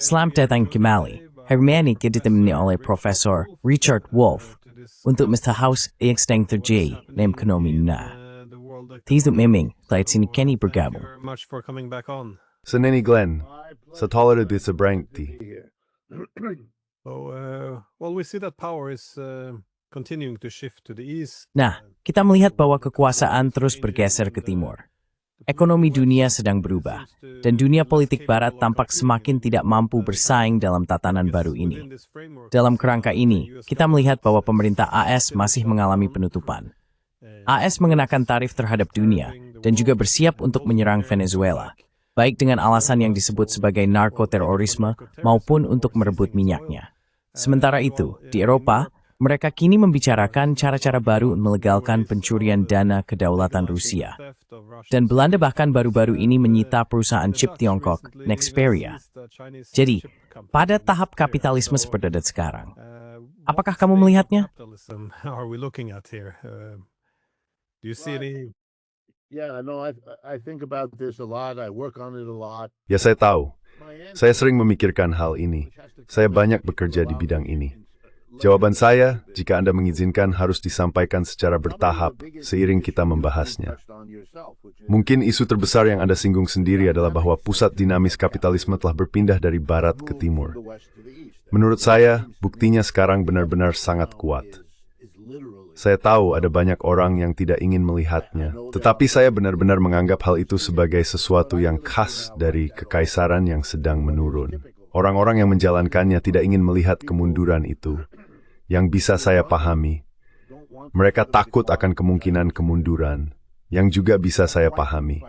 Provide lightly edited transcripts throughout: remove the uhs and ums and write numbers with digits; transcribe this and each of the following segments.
Selamat datang kembali. Hari ini kita ditemani oleh Profesor Richard Wolff untuk membahas yang sedang terjadi dalam ekonomi dunia. Tidak memang saat ini kini bergabung. Seneni Glenn, satolada di seberangti. Nah, kita melihat bahwa kekuasaan terus bergeser ke timur. Ekonomi dunia sedang berubah, dan dunia politik barat tampak semakin tidak mampu bersaing dalam tatanan baru ini. Dalam kerangka ini, kita melihat bahwa pemerintah AS masih mengalami penutupan. AS mengenakan tarif terhadap dunia, dan juga bersiap untuk menyerang Venezuela, baik dengan alasan yang disebut sebagai narkoterorisme maupun untuk merebut minyaknya. Sementara itu, di Eropa, mereka kini membicarakan cara-cara baru melegalkan pencurian dana kedaulatan Rusia. Dan Belanda bahkan baru-baru ini menyita perusahaan chip Tiongkok, Nexperia. Jadi, pada tahap kapitalisme seperti sekarang, apakah kamu melihatnya? Ya, saya tahu. Saya sering memikirkan hal ini. Saya banyak bekerja di bidang ini. Jawaban saya, jika Anda mengizinkan, harus disampaikan secara bertahap seiring kita membahasnya. Mungkin isu terbesar yang Anda singgung sendiri adalah bahwa pusat dinamis kapitalisme telah berpindah dari barat ke timur. Menurut saya, buktinya sekarang benar-benar sangat kuat. Saya tahu ada banyak orang yang tidak ingin melihatnya, tetapi saya benar-benar menganggap hal itu sebagai sesuatu yang khas dari kekaisaran yang sedang menurun. Orang-orang yang menjalankannya tidak ingin melihat kemunduran itu. Yang bisa saya pahami, mereka takut akan kemungkinan kemunduran, yang juga bisa saya pahami.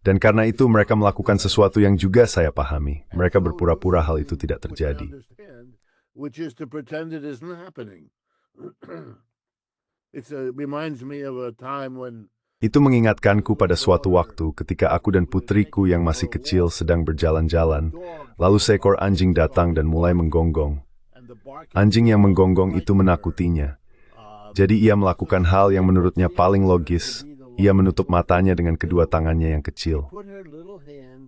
Dan karena itu mereka melakukan sesuatu yang juga saya pahami. Mereka berpura-pura hal itu tidak terjadi. Itu mengingatkanku pada suatu waktu ketika aku dan putriku yang masih kecil sedang berjalan-jalan, lalu seekor anjing datang dan mulai menggonggong. Anjing yang menggonggong itu menakutinya. Jadi ia melakukan hal yang menurutnya paling logis. Ia menutup matanya dengan kedua tangannya yang kecil.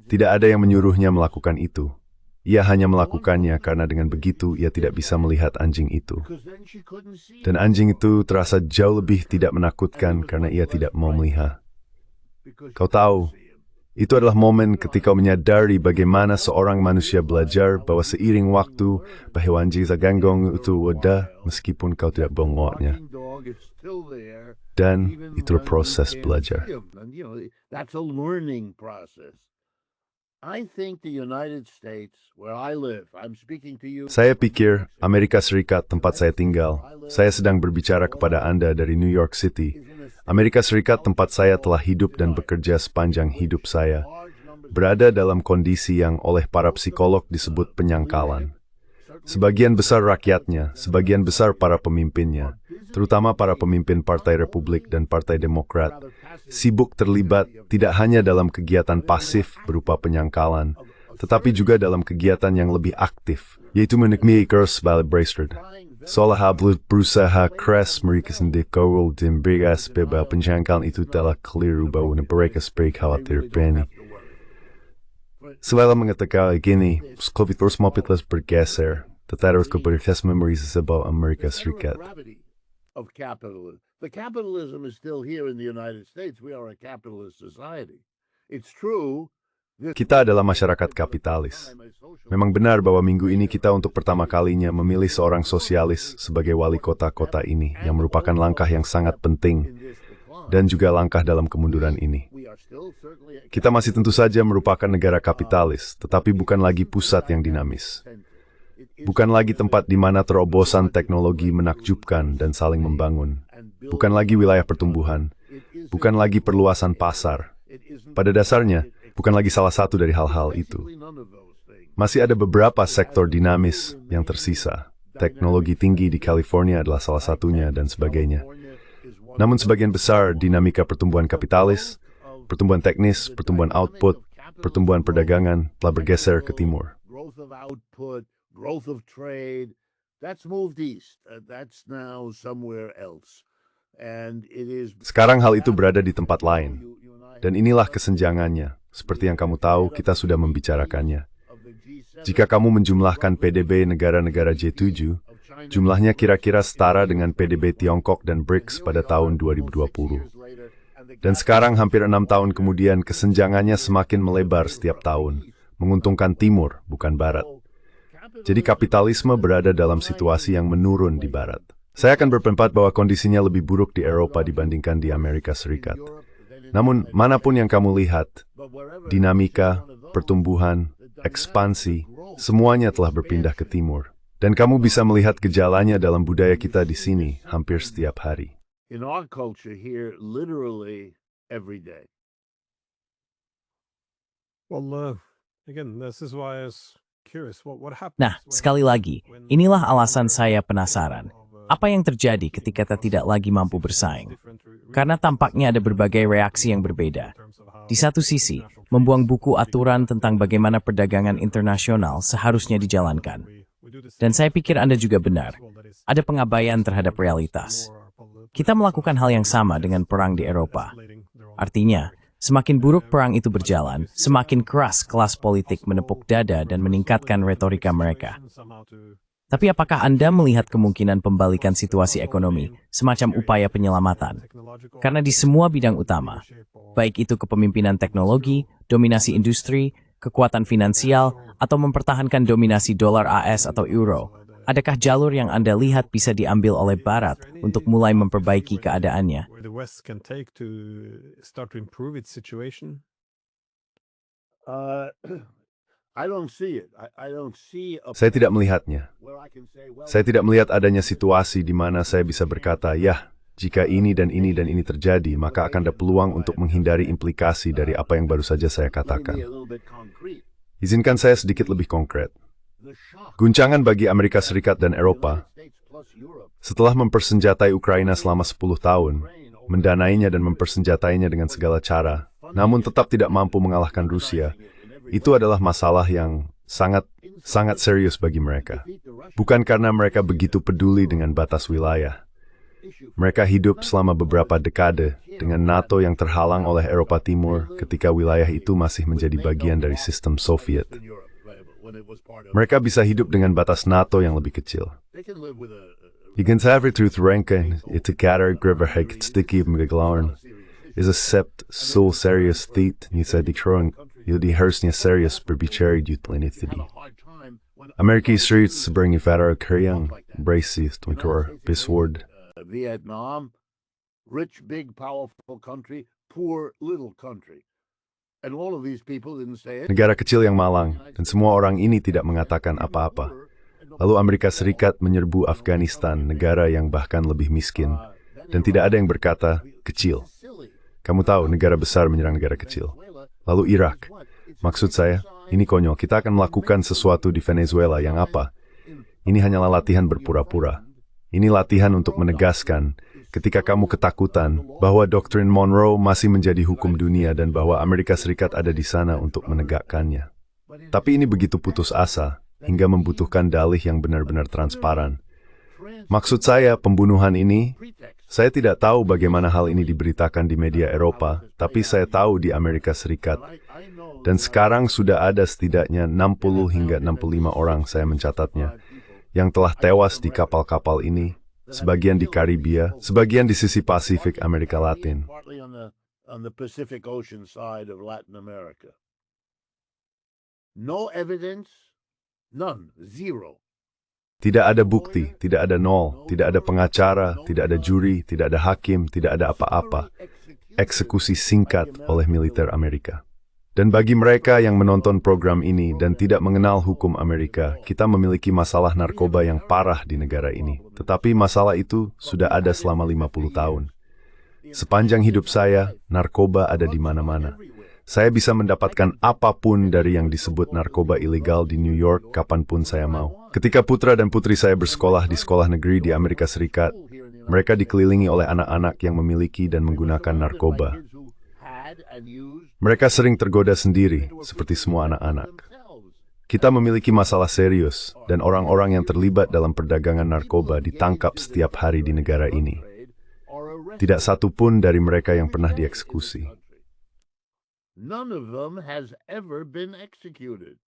Tidak ada yang menyuruhnya melakukan itu. Ia hanya melakukannya karena dengan begitu ia tidak bisa melihat anjing itu. Dan anjing itu terasa jauh lebih tidak menakutkan karena ia tidak mau melihat. Kau tahu, itu adalah momen ketika menyadari bagaimana seorang manusia belajar bahwa seiring waktu bahwa anjing zaganggong itu ada meskipun kau tidak bongoknya. Dan itu proses belajar. Saya pikir Amerika Serikat tempat saya tinggal. Saya sedang berbicara kepada Anda dari New York City. Amerika Serikat tempat saya telah hidup dan bekerja sepanjang hidup saya, berada dalam kondisi yang oleh para psikolog disebut penyangkalan. Sebagian besar rakyatnya, sebagian besar para pemimpinnya, terutama para pemimpin Partai Republik dan Partai Demokrat, sibuk terlibat tidak hanya dalam kegiatan pasif berupa penyangkalan, tetapi juga dalam kegiatan yang lebih aktif, yaitu menikmati kurs balik Bracelet. Seolah berusaha keras mereka sendiri kawal dan beras bahwa penyangkalan itu telah keliru bahwa mereka sebagai khawatir berani. Selalu mengatakan gini, COVID terus mobilitas bergeser, tetapi harus keberhasilan memori sebab Amerika Serikat. The capitalism is still here in the United States. We are a capitalist society. It's true. Kita adalah masyarakat kapitalis. Memang benar bahwa minggu ini kita untuk pertama kalinya memilih seorang sosialis sebagai wali kota-kota ini, yang merupakan langkah yang sangat penting, dan juga langkah dalam kemunduran ini. Kita masih tentu saja merupakan negara kapitalis, tetapi bukan lagi pusat yang dinamis. Bukan lagi tempat di mana terobosan teknologi menakjubkan dan saling membangun. Bukan lagi wilayah pertumbuhan. Bukan lagi perluasan pasar. Pada dasarnya, bukan lagi salah satu dari hal-hal itu. Masih ada beberapa sektor dinamis yang tersisa. Teknologi tinggi di California adalah salah satunya dan sebagainya. Namun sebagian besar dinamika pertumbuhan kapitalis, pertumbuhan teknis, pertumbuhan output, pertumbuhan perdagangan telah bergeser ke timur. Growth of trade, that's moved east. That's now somewhere else. And it is. Sekarang hal itu berada di tempat lain. Dan inilah kesenjangannya. Seperti yang kamu tahu, kita sudah membicarakannya. Jika kamu menjumlahkan PDB negara-negara G7, jumlahnya kira-kira setara dengan PDB Tiongkok dan BRICS pada tahun 2020. Dan sekarang hampir 6 tahun kemudian kesenjangannya semakin melebar setiap tahun, menguntungkan Timur, bukan Barat. Jadi kapitalisme berada dalam situasi yang menurun di Barat. Saya akan berpendapat bahwa kondisinya lebih buruk di Eropa dibandingkan di Amerika Serikat. Namun, manapun yang kamu lihat, dinamika, pertumbuhan, ekspansi, semuanya telah berpindah ke Timur. Dan kamu bisa melihat gejalanya dalam budaya kita di sini hampir setiap hari. In our culture here, literally every day. Well, again, this is why I was curious. What happens? Nah, sekali lagi, inilah alasan saya penasaran. Apa yang terjadi ketika kita tidak lagi mampu bersaing? Karena tampaknya ada berbagai reaksi yang berbeda. Di satu sisi, membuang buku aturan tentang bagaimana perdagangan internasional seharusnya dijalankan. Dan saya pikir Anda juga benar. Ada pengabaian terhadap realitas. Kita melakukan hal yang sama dengan perang di Eropa. Artinya, semakin buruk perang itu berjalan, semakin keras kelas politik menepuk dada dan meningkatkan retorika mereka. Tapi apakah Anda melihat kemungkinan pembalikan situasi ekonomi, semacam upaya penyelamatan? Karena di semua bidang utama, baik itu kepemimpinan teknologi, dominasi industri, kekuatan finansial, atau mempertahankan dominasi dolar AS atau euro, adakah jalur yang Anda lihat bisa diambil oleh Barat untuk mulai memperbaiki keadaannya? Where the West can take to start to improve its situation? I don't see it. I don't see a Saya tidak melihatnya. where I can say, well, Saya tidak melihat adanya situasi di mana saya bisa berkata, ya, jika ini dan ini dan ini terjadi, maka akan ada peluang untuk menghindari implikasi dari apa yang baru saja saya let me be katakan. a little bit concrete. Izinkan saya sedikit lebih konkret. The shock Guncangan bagi Amerika Serikat dan Eropa States plus Europe, setelah mempersenjatai Ukraina selama 10 tahun, mendanainya dan mempersenjatainya dengan segala cara, namun tetap tidak mampu mengalahkan Rusia, itu adalah masalah yang sangat serius bagi mereka. Bukan karena mereka begitu peduli dengan batas wilayah. Mereka hidup selama beberapa dekade dengan NATO yang terhalang oleh Eropa Timur ketika wilayah itu masih menjadi bagian dari sistem Soviet. in Europe, when it was part of, Mereka bisa hidup dengan batas NATO yang lebih kecil. they can live with a Igen servitutrenken, ite katter griverhek sticky mglaurn, is a sept so serious theet, ni said the crowing, you'll be hersnia serious berbicheri dutplanetity. hard time when American streets bring you fatter Korean, braces, twinkor, bisword. Vietnam, rich, big, powerful country, poor, little country. And all of these people didn't say it. Negara kecil yang malang, dan semua orang ini tidak mengatakan apa-apa. Lalu Amerika Serikat menyerbu Afghanistan, negara yang bahkan lebih miskin. Dan tidak ada yang berkata, kecil. Kamu tahu, negara besar menyerang negara kecil. Lalu Irak. Maksud saya, ini konyol. Kita akan melakukan sesuatu di Venezuela yang apa? Ini hanyalah latihan berpura-pura. Ini latihan untuk menegaskan, ketika kamu ketakutan, bahwa doktrin Monroe masih menjadi hukum dunia dan bahwa Amerika Serikat ada di sana untuk menegakkannya. Tapi ini begitu putus asa, hingga membutuhkan dalih yang benar-benar transparan. Maksud saya, pembunuhan ini, saya tidak tahu bagaimana hal ini diberitakan di media Eropa, tapi saya tahu di Amerika Serikat. Dan sekarang sudah ada setidaknya 60 hingga 65 orang, saya mencatatnya, yang telah tewas di kapal-kapal ini, sebagian di Karibia, sebagian di sisi Pasifik Amerika Latin. Partly on the Pacific Ocean side of Latin America. No evidence, none, zero. Tidak ada bukti, tidak ada nol, tidak ada pengacara, tidak ada juri, tidak ada hakim, tidak ada apa-apa. Eksekusi singkat oleh militer Amerika. Dan bagi mereka yang menonton program ini dan tidak mengenal hukum Amerika, kita memiliki masalah narkoba yang parah di negara ini. Tetapi masalah itu sudah ada selama 50 tahun. Sepanjang hidup saya, narkoba ada di mana-mana. Saya bisa mendapatkan apapun dari yang disebut narkoba ilegal di New York kapanpun saya mau. Ketika putra dan putri saya bersekolah di sekolah negeri di Amerika Serikat, mereka dikelilingi oleh anak-anak yang memiliki dan menggunakan narkoba. Mereka sering tergoda sendiri, seperti semua anak-anak. Kita memiliki masalah serius, dan orang-orang yang terlibat dalam perdagangan narkoba ditangkap setiap hari di negara ini. Tidak satu pun dari mereka yang pernah dieksekusi. None of them has ever been executed.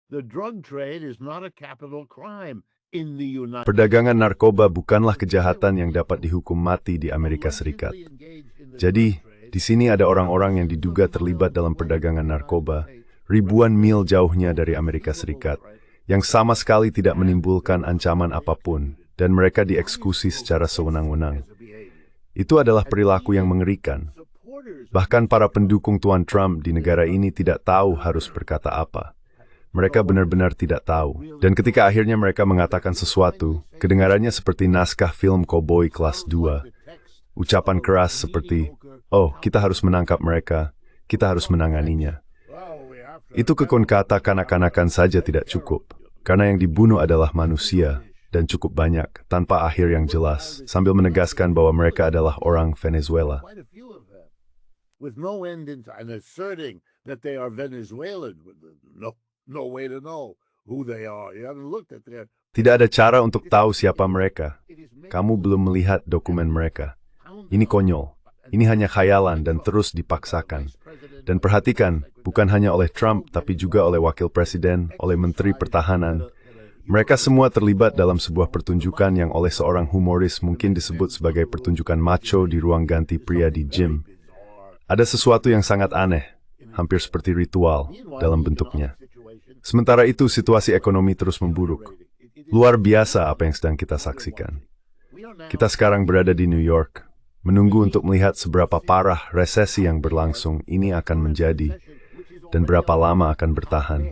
The drug trade is not a capital crime in the United Perdagangan narkoba bukanlah kejahatan yang dapat dihukum mati di Amerika Serikat. Jadi, di sini ada orang-orang yang diduga terlibat dalam perdagangan narkoba, ribuan mil jauhnya dari Amerika Serikat, yang sama sekali tidak menimbulkan ancaman apapun, dan mereka dieksekusi secara sewenang-wenang. Itu adalah perilaku yang mengerikan. Bahkan para pendukung Tuan Trump di negara ini tidak tahu harus berkata apa. Mereka benar-benar tidak tahu. Dan ketika akhirnya mereka mengatakan sesuatu, kedengarannya seperti naskah film koboi kelas 2. Ucapan keras seperti, oh, kita harus menangkap mereka, kita harus menanganinya. Itu kekun kata kanak-kanakan saja tidak cukup, karena yang dibunuh adalah manusia, dan cukup banyak, tanpa akhir yang jelas, sambil menegaskan bahwa mereka adalah orang Venezuela. with no end in and asserting that they are Venezuelan. No way to know who they are. You haven't looked at their. Tidak ada cara untuk tahu siapa mereka. Kamu belum melihat dokumen mereka. Ini konyol. Ini hanya khayalan dan terus dipaksakan. Dan perhatikan, bukan hanya oleh Trump, tapi juga oleh Wakil Presiden, oleh Menteri Pertahanan. Mereka semua terlibat dalam sebuah pertunjukan yang oleh seorang humoris mungkin disebut sebagai pertunjukan macho di ruang ganti pria di gym. Ada sesuatu yang sangat aneh, hampir seperti ritual dalam bentuknya. Sementara itu, situasi ekonomi terus memburuk. Luar biasa apa yang sedang kita saksikan. Kita sekarang berada di New York, menunggu untuk melihat seberapa parah resesi yang berlangsung ini akan menjadi, dan berapa lama akan bertahan.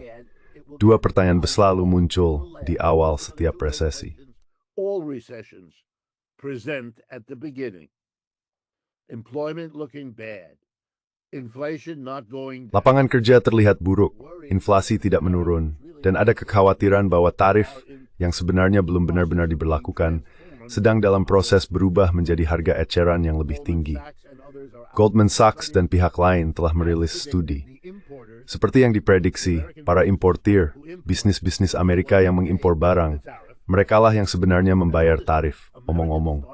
Dua pertanyaan selalu muncul di awal setiap resesi. All recessions present at the beginning. Employment looking bad. Inflation not going down. Lapangan kerja terlihat buruk, inflasi tidak menurun, dan ada kekhawatiran bahwa tarif yang sebenarnya belum benar-benar diberlakukan sedang dalam proses berubah menjadi harga eceran yang lebih tinggi. Goldman Sachs dan pihak lain telah merilis studi. Seperti yang diprediksi, para importir, bisnis-bisnis Amerika yang mengimpor barang, merekalah yang sebenarnya membayar tarif, omong-omong.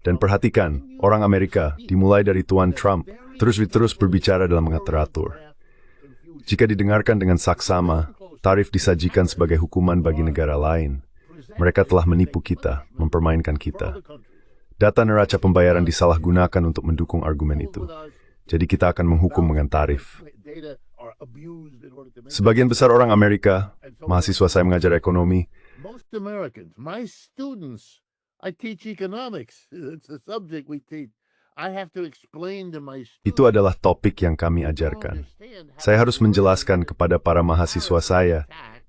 Dan perhatikan, orang Amerika, dimulai dari Tuan Trump, terus berbicara dalam teratur. Jika didengarkan dengan saksama, tarif disajikan sebagai hukuman bagi negara lain. Mereka telah menipu kita, mempermainkan kita. Data neraca pembayaran disalahgunakan untuk mendukung argumen itu. Jadi kita akan menghukum dengan tarif. Sebagian besar orang Amerika, mahasiswa saya mengajar ekonomi, Most Americans, my students, I teach economics. It's a subject we teach. I have to explain to my students. itu adalah topik yang kami ajarkan. Saya harus menjelaskan kepada para mahasiswa saya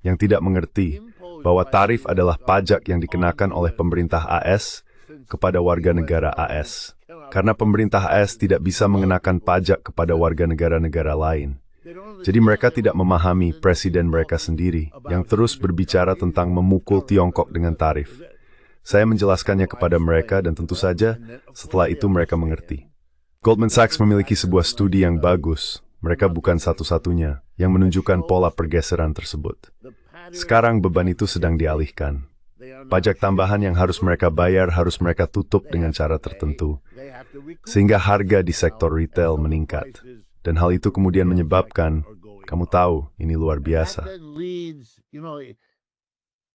yang tidak mengerti bahwa tarif adalah pajak yang dikenakan oleh pemerintah AS kepada warga negara AS. Karena pemerintah AS tidak bisa mengenakan pajak kepada warga negara-negara lain. Jadi mereka tidak memahami presiden mereka sendiri yang terus berbicara tentang memukul Tiongkok dengan tarif. Saya menjelaskannya kepada mereka dan tentu saja setelah itu mereka mengerti. Goldman Sachs memiliki sebuah studi yang bagus. Mereka bukan satu-satunya yang menunjukkan pola pergeseran tersebut. Sekarang beban itu sedang dialihkan. Pajak tambahan yang harus mereka bayar harus mereka tutup dengan cara tertentu, sehingga harga di sektor retail meningkat. Dan hal itu kemudian menyebabkan, kamu tahu, ini luar biasa.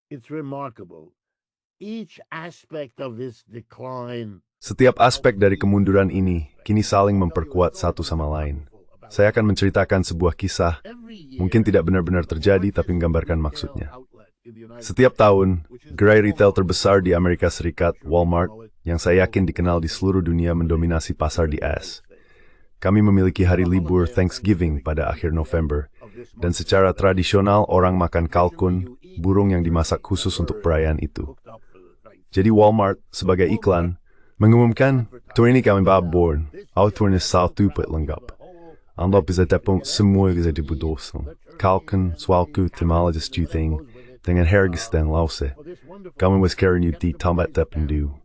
It's remarkable. Each aspect of this decline. Setiap aspek dari kemunduran ini kini saling memperkuat satu sama lain. Saya akan menceritakan sebuah kisah, mungkin tidak benar-benar terjadi tapi menggambarkan maksudnya. Setiap tahun, gerai retail terbesar di Amerika Serikat, Walmart, yang saya yakin dikenal di seluruh dunia mendominasi pasar di AS. Kami memiliki hari libur Thanksgiving pada akhir November, dan secara tradisional orang makan kalkun, burung yang dimasak khusus untuk perayaan itu. Jadi Walmart, sebagai iklan, mengumumkan, tahun ini kami babon, autornya satu pet lengkap. Anda bisa dapat semua yang dibutuhkan. Kalkun, swalku, timala distuting, dengan harga dan lause. Kami waskaren you di tambat tapendu.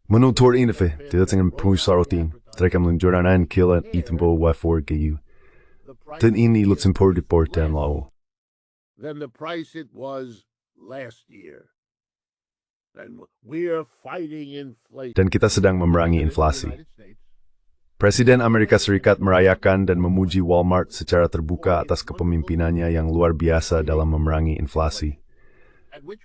Menurut tur ini, tidak dengan pengusarotin, mereka menunjukkan kilat itembo wafor gayu. Dan ini lutsimpor deportan lau. Than the price it was last year. And we're fighting inflation. Dan kita sedang memerangi inflasi. Presiden Amerika Serikat merayakan dan memuji Walmart secara terbuka atas kepemimpinannya yang luar biasa dalam memerangi inflasi.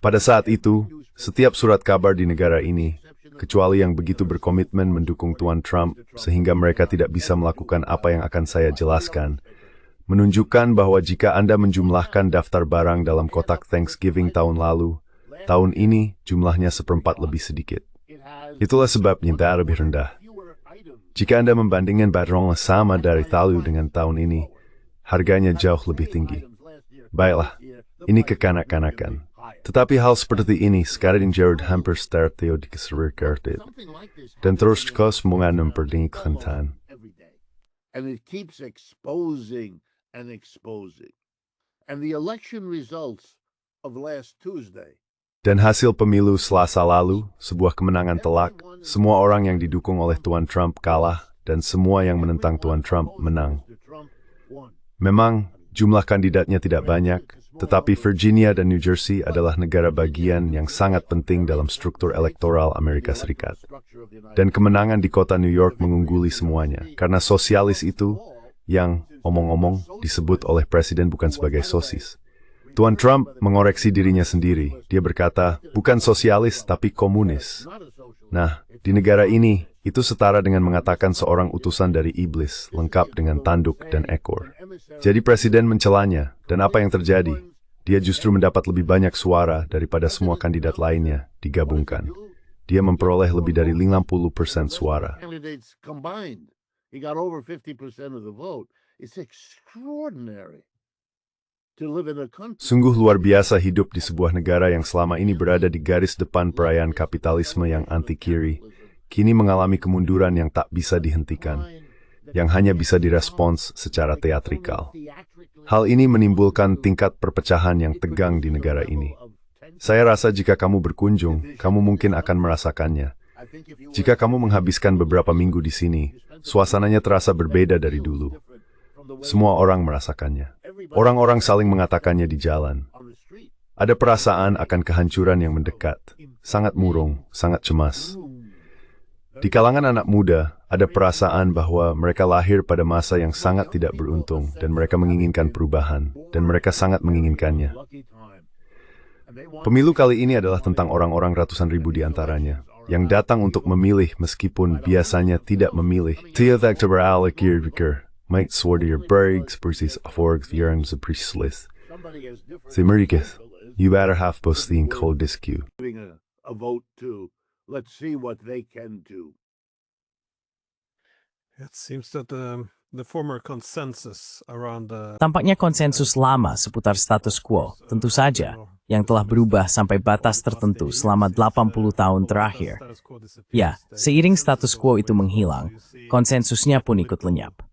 Pada saat itu, setiap surat kabar di negara ini, kecuali yang begitu berkomitmen mendukung Tuan Trump sehingga mereka tidak bisa melakukan apa yang akan saya jelaskan, menunjukkan bahwa jika Anda menjumlahkan daftar barang dalam kotak Thanksgiving tahun lalu, tahun ini jumlahnya seperempat lebih sedikit. Itulah sebabnya lebih rendah. Jika Anda membandingkan barang sama dari tahun dengan tahun ini, harganya jauh lebih tinggi. Baiklah, ini kekanak-kanakan. Tetapi hal seperti ini sekarang Jared hampir stereo dikeserikatkan dan terus mengandung perdingklatan. And it keeps exposing and exposing. And the election results of last Tuesday. Dan hasil pemilu Selasa lalu, sebuah kemenangan telak, semua orang yang didukung oleh Tuan Trump kalah, dan semua yang menentang Tuan Trump menang. Memang, jumlah kandidatnya tidak banyak, tetapi Virginia dan New Jersey adalah negara bagian yang sangat penting dalam struktur elektoral Amerika Serikat. Dan kemenangan di kota New York mengungguli semuanya, karena sosialis itu, yang, omong-omong, disebut oleh Presiden bukan sebagai sosis. Tuan Trump mengoreksi dirinya sendiri. Dia berkata, bukan sosialis tapi komunis. Nah, di negara ini, itu setara dengan mengatakan seorang utusan dari iblis, lengkap dengan tanduk dan ekor. Jadi Presiden mencelanya, dan apa yang terjadi? Dia justru mendapat lebih banyak suara daripada semua kandidat lainnya digabungkan. Dia memperoleh lebih dari 50% suara. He got over 50% of the vote. It's extraordinary. Sungguh luar biasa hidup di sebuah negara yang selama ini berada di garis depan perayaan kapitalisme yang anti-kiri, kini mengalami kemunduran yang tak bisa dihentikan, yang hanya bisa direspons secara teatrikal. Hal ini menimbulkan tingkat perpecahan yang tegang di negara ini. Saya rasa jika kamu berkunjung, kamu mungkin akan merasakannya. Jika kamu menghabiskan beberapa minggu di sini, suasananya terasa berbeda dari dulu. Semua orang merasakannya. Orang-orang saling mengatakannya di jalan. Ada perasaan akan kehancuran yang mendekat, sangat murung, sangat cemas. Di kalangan anak muda, ada perasaan bahwa mereka lahir pada masa yang sangat tidak beruntung dan mereka menginginkan perubahan, dan mereka sangat menginginkannya. Pemilu kali ini adalah tentang orang-orang ratusan ribu di antaranya, yang datang untuk memilih meskipun biasanya tidak memilih. Might Swartier Bergs versus Forgs Yerns a Priestless. Simerikis, you better have posting cold disc you. A vote to let's see what they can do. It seems that the former consensus around the Tampaknya konsensus lama seputar status quo, tentu saja, yang telah berubah sampai batas tertentu selama 80 tahun terakhir. Ya, seiring status quo itu menghilang, konsensusnya pun ikut lenyap.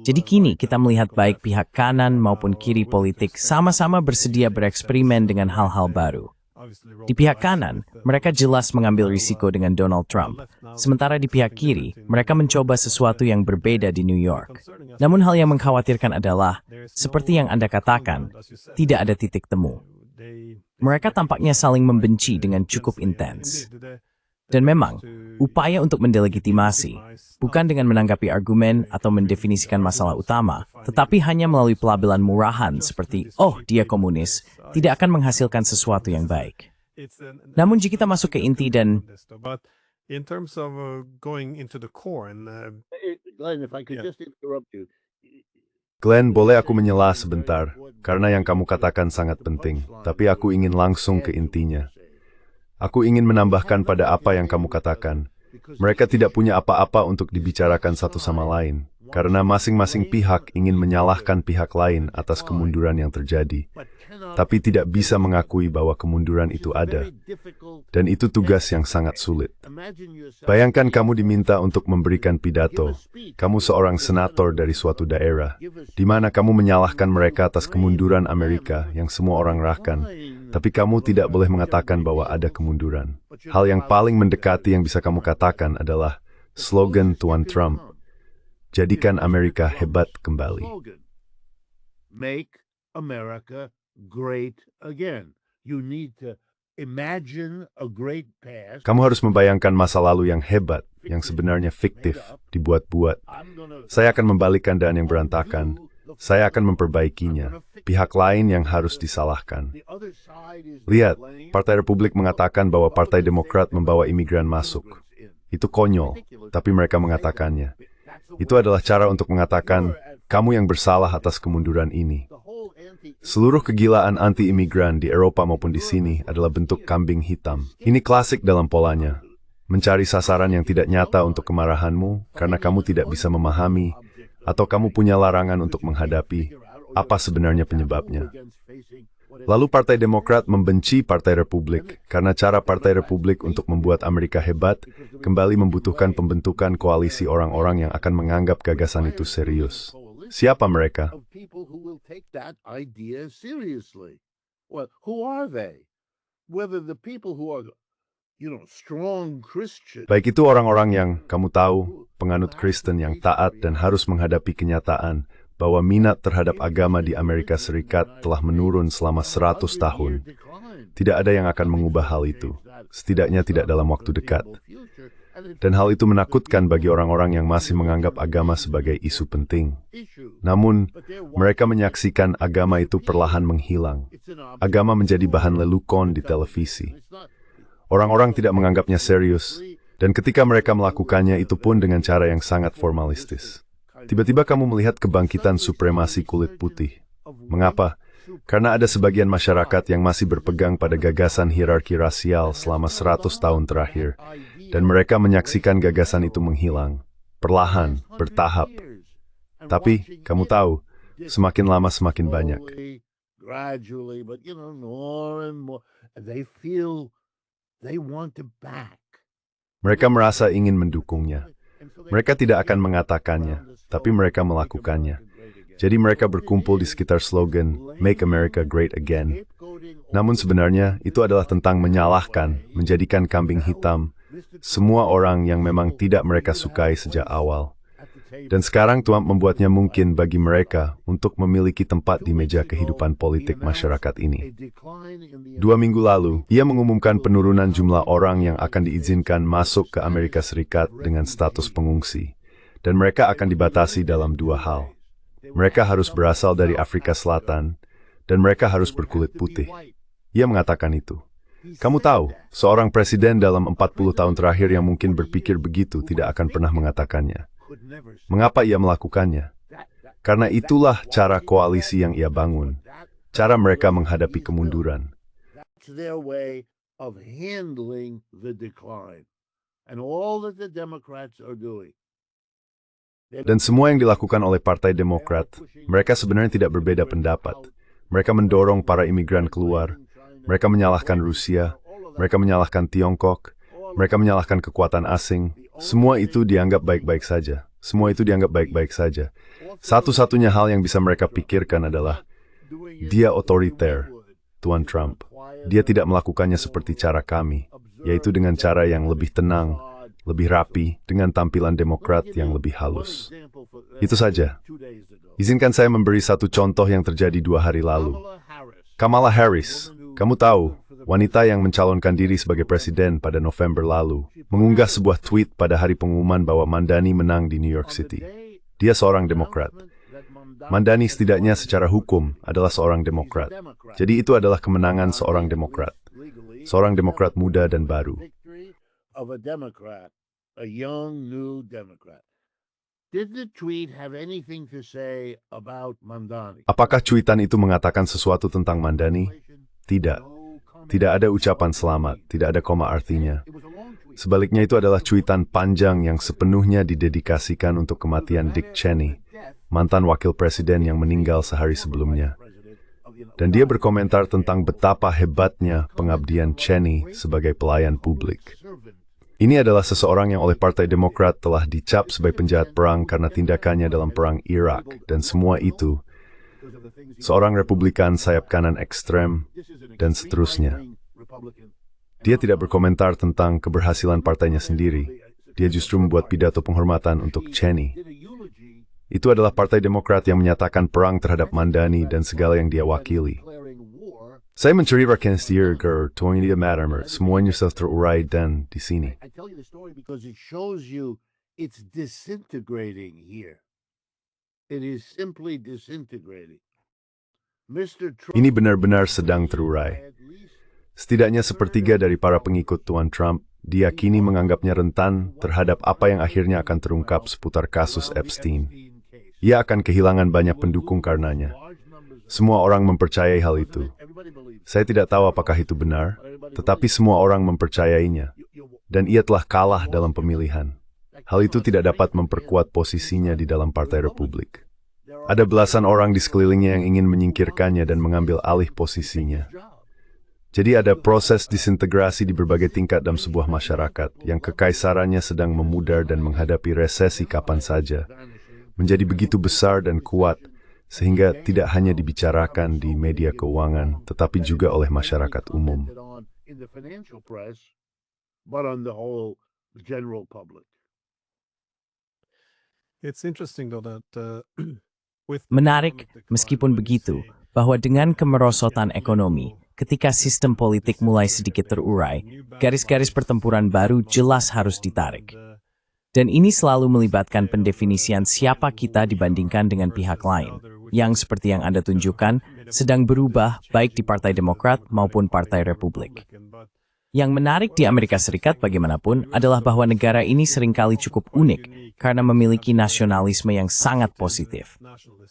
Jadi kini kita melihat baik pihak kanan maupun kiri politik sama-sama bersedia bereksperimen dengan hal-hal baru. Di pihak kanan, mereka jelas mengambil risiko dengan Donald Trump. Sementara di pihak kiri, mereka mencoba sesuatu yang berbeda di New York. Namun hal yang mengkhawatirkan adalah, seperti yang Anda katakan, tidak ada titik temu. Mereka tampaknya saling membenci dengan cukup intens. Dan memang, upaya untuk mendelegitimasi, bukan dengan menanggapi argumen atau mendefinisikan masalah utama, tetapi hanya melalui pelabelan murahan seperti, oh dia komunis, tidak akan menghasilkan sesuatu yang baik. Namun jika kita masuk ke inti dan... in terms of going into the core and Glenn, if I could just interrupt you. Glenn, boleh aku menyela sebentar, karena yang kamu katakan sangat penting, tapi aku ingin langsung ke intinya. Aku ingin menambahkan pada apa yang kamu katakan. Mereka tidak punya apa-apa untuk dibicarakan satu sama lain, karena masing-masing pihak ingin menyalahkan pihak lain atas kemunduran yang terjadi, tapi tidak bisa mengakui bahwa kemunduran itu ada. Dan itu tugas yang sangat sulit. Bayangkan kamu diminta untuk memberikan pidato. Kamu seorang senator dari suatu daerah, di mana kamu menyalahkan mereka atas kemunduran Amerika yang semua orang rakan. Tapi kamu tidak boleh mengatakan bahwa ada kemunduran. Hal yang paling mendekati yang bisa kamu katakan adalah slogan Tuan Trump, jadikan Amerika hebat kembali. Make America great again. You need to imagine a great past. Kamu harus membayangkan masa lalu yang hebat, yang sebenarnya fiktif, dibuat-buat. Saya akan membalik keadaan yang berantakan. Saya akan memperbaikinya. Pihak lain yang harus disalahkan. Lihat, Partai Republik mengatakan bahwa Partai Demokrat membawa imigran masuk. Itu konyol, tapi mereka mengatakannya. Itu adalah cara untuk mengatakan, kamu yang bersalah atas kemunduran ini. Seluruh kegilaan anti-imigran di Eropa maupun di sini adalah bentuk kambing hitam. Ini klasik dalam polanya. Mencari sasaran yang tidak nyata untuk kemarahanmu karena kamu tidak bisa memahami atau kamu punya larangan untuk menghadapi apa sebenarnya penyebabnya. Lalu Partai Demokrat membenci Partai Republik karena cara Partai Republik untuk membuat Amerika hebat kembali membutuhkan pembentukan koalisi orang-orang yang akan menganggap gagasan itu serius. Siapa mereka? Of people who will take that idea seriously. Well, who are they? Whether the people who are, strong Christians. Baik itu orang-orang yang, kamu tahu, penganut Kristen yang taat dan harus menghadapi kenyataan bahwa minat terhadap agama di Amerika Serikat telah menurun selama 100 tahun. Tidak ada yang akan mengubah hal itu, setidaknya tidak dalam waktu dekat. Dan hal itu menakutkan bagi orang-orang yang masih menganggap agama sebagai isu penting. Namun, mereka menyaksikan agama itu perlahan menghilang. Agama menjadi bahan lelukon di televisi. Orang-orang tidak menganggapnya serius, dan ketika mereka melakukannya itu pun dengan cara yang sangat formalistis. Tiba-tiba kamu melihat kebangkitan supremasi kulit putih. Mengapa? Karena ada sebagian masyarakat yang masih berpegang pada gagasan hierarki rasial selama 100 tahun terakhir, dan mereka menyaksikan gagasan itu menghilang, perlahan, bertahap. Tapi, kamu tahu, semakin lama semakin banyak. Gradually, but more and more, they feel they want to back. Mereka merasa ingin mendukungnya. Mereka tidak akan mengatakannya, tapi mereka melakukannya. Jadi mereka berkumpul di sekitar slogan Make America Great Again. Namun sebenarnya itu adalah tentang menyalahkan, menjadikan kambing hitam, semua orang yang memang tidak mereka sukai sejak awal. Dan sekarang Trump membuatnya mungkin bagi mereka untuk memiliki tempat di meja kehidupan politik masyarakat ini. 2 minggu lalu, ia mengumumkan penurunan jumlah orang yang akan diizinkan masuk ke Amerika Serikat dengan status pengungsi. Dan mereka akan dibatasi dalam 2 hal. Mereka harus berasal dari Afrika Selatan, dan mereka harus berkulit putih. Ia mengatakan itu. Kamu tahu, seorang presiden dalam 40 tahun terakhir yang mungkin berpikir begitu tidak akan pernah mengatakannya. Mengapa ia melakukannya? Karena itulah cara koalisi yang ia bangun. Cara mereka menghadapi kemunduran. That's their way of handling the decline. And all that the Democrats are doing. Dan semua yang dilakukan oleh Partai Demokrat, mereka sebenarnya tidak berbeda pendapat. Mereka mendorong para imigran keluar, mereka menyalahkan Rusia, mereka menyalahkan Tiongkok, mereka menyalahkan kekuatan asing. Semua itu dianggap baik-baik saja. Semua itu dianggap baik-baik saja. Satu-satunya hal yang bisa mereka pikirkan adalah, dia otoriter, Tuan Trump. Dia tidak melakukannya seperti cara kami, yaitu dengan cara yang lebih tenang, lebih rapi, dengan tampilan Demokrat yang lebih halus. Itu saja. Izinkan saya memberi satu contoh yang terjadi 2 hari lalu. Kamala Harris, kamu tahu, wanita yang mencalonkan diri sebagai presiden pada November lalu, mengunggah sebuah tweet pada hari pengumuman bahwa Mamdani menang di New York City. Dia seorang Demokrat. Mamdani setidaknya secara hukum adalah seorang Demokrat. Jadi itu adalah kemenangan seorang Demokrat. Seorang Demokrat muda dan baru. Of a Democrat, a young new Democrat. Did the tweet have anything to say about Mamdani? Apakah cuitan itu mengatakan sesuatu tentang Mamdani? Tidak. Tidak ada ucapan selamat, tidak ada koma artinya. Sebaliknya itu adalah cuitan panjang yang sepenuhnya didedikasikan untuk kematian Dick Cheney, mantan wakil presiden yang meninggal sehari sebelumnya. Dan dia berkomentar tentang betapa hebatnya pengabdian Cheney sebagai pelayan publik. Ini adalah seseorang yang oleh Partai Demokrat telah dicap sebagai penjahat perang karena tindakannya dalam perang Irak, dan semua itu, seorang Republikan sayap kanan ekstrem, dan seterusnya. Dia tidak berkomentar tentang keberhasilan partainya sendiri. Dia justru membuat pidato penghormatan untuk Cheney. Itu adalah Partai Demokrat yang menyatakan perang terhadap Mamdani dan segala yang dia wakili. Saya menceritakan agar tuangnya Madamer semuanya sudah terurai dan di sini. I tell you the story because it shows you it's disintegrating here. It is simply disintegrating. Mr. Trump, Ini benar-benar sedang terurai. Setidaknya sepertiga dari para pengikut Tuan Trump diyakini menganggapnya rentan terhadap apa yang akhirnya akan terungkap seputar kasus Epstein. Ia akan kehilangan banyak pendukung karenanya. Semua orang mempercayai hal itu. Saya tidak tahu apakah itu benar, tetapi semua orang mempercayainya. Dan ia telah kalah dalam pemilihan. Hal itu tidak dapat memperkuat posisinya di dalam Partai Republik. Ada belasan orang di sekelilingnya yang ingin menyingkirkannya dan mengambil alih posisinya. Jadi ada proses disintegrasi di berbagai tingkat dalam sebuah masyarakat yang kekaisarannya sedang memudar dan menghadapi resesi kapan saja. Menjadi begitu besar dan kuat, sehingga tidak hanya dibicarakan di media keuangan, tetapi juga oleh masyarakat umum. Menarik, meskipun begitu, bahwa dengan kemerosotan ekonomi, ketika sistem politik mulai sedikit terurai, garis-garis pertempuran baru jelas harus ditarik. Dan ini selalu melibatkan pendefinisian siapa kita dibandingkan dengan pihak lain, yang seperti yang Anda tunjukkan, sedang berubah baik di Partai Demokrat maupun Partai Republik. Yang menarik di Amerika Serikat bagaimanapun adalah bahwa negara ini seringkali cukup unik karena memiliki nasionalisme yang sangat positif.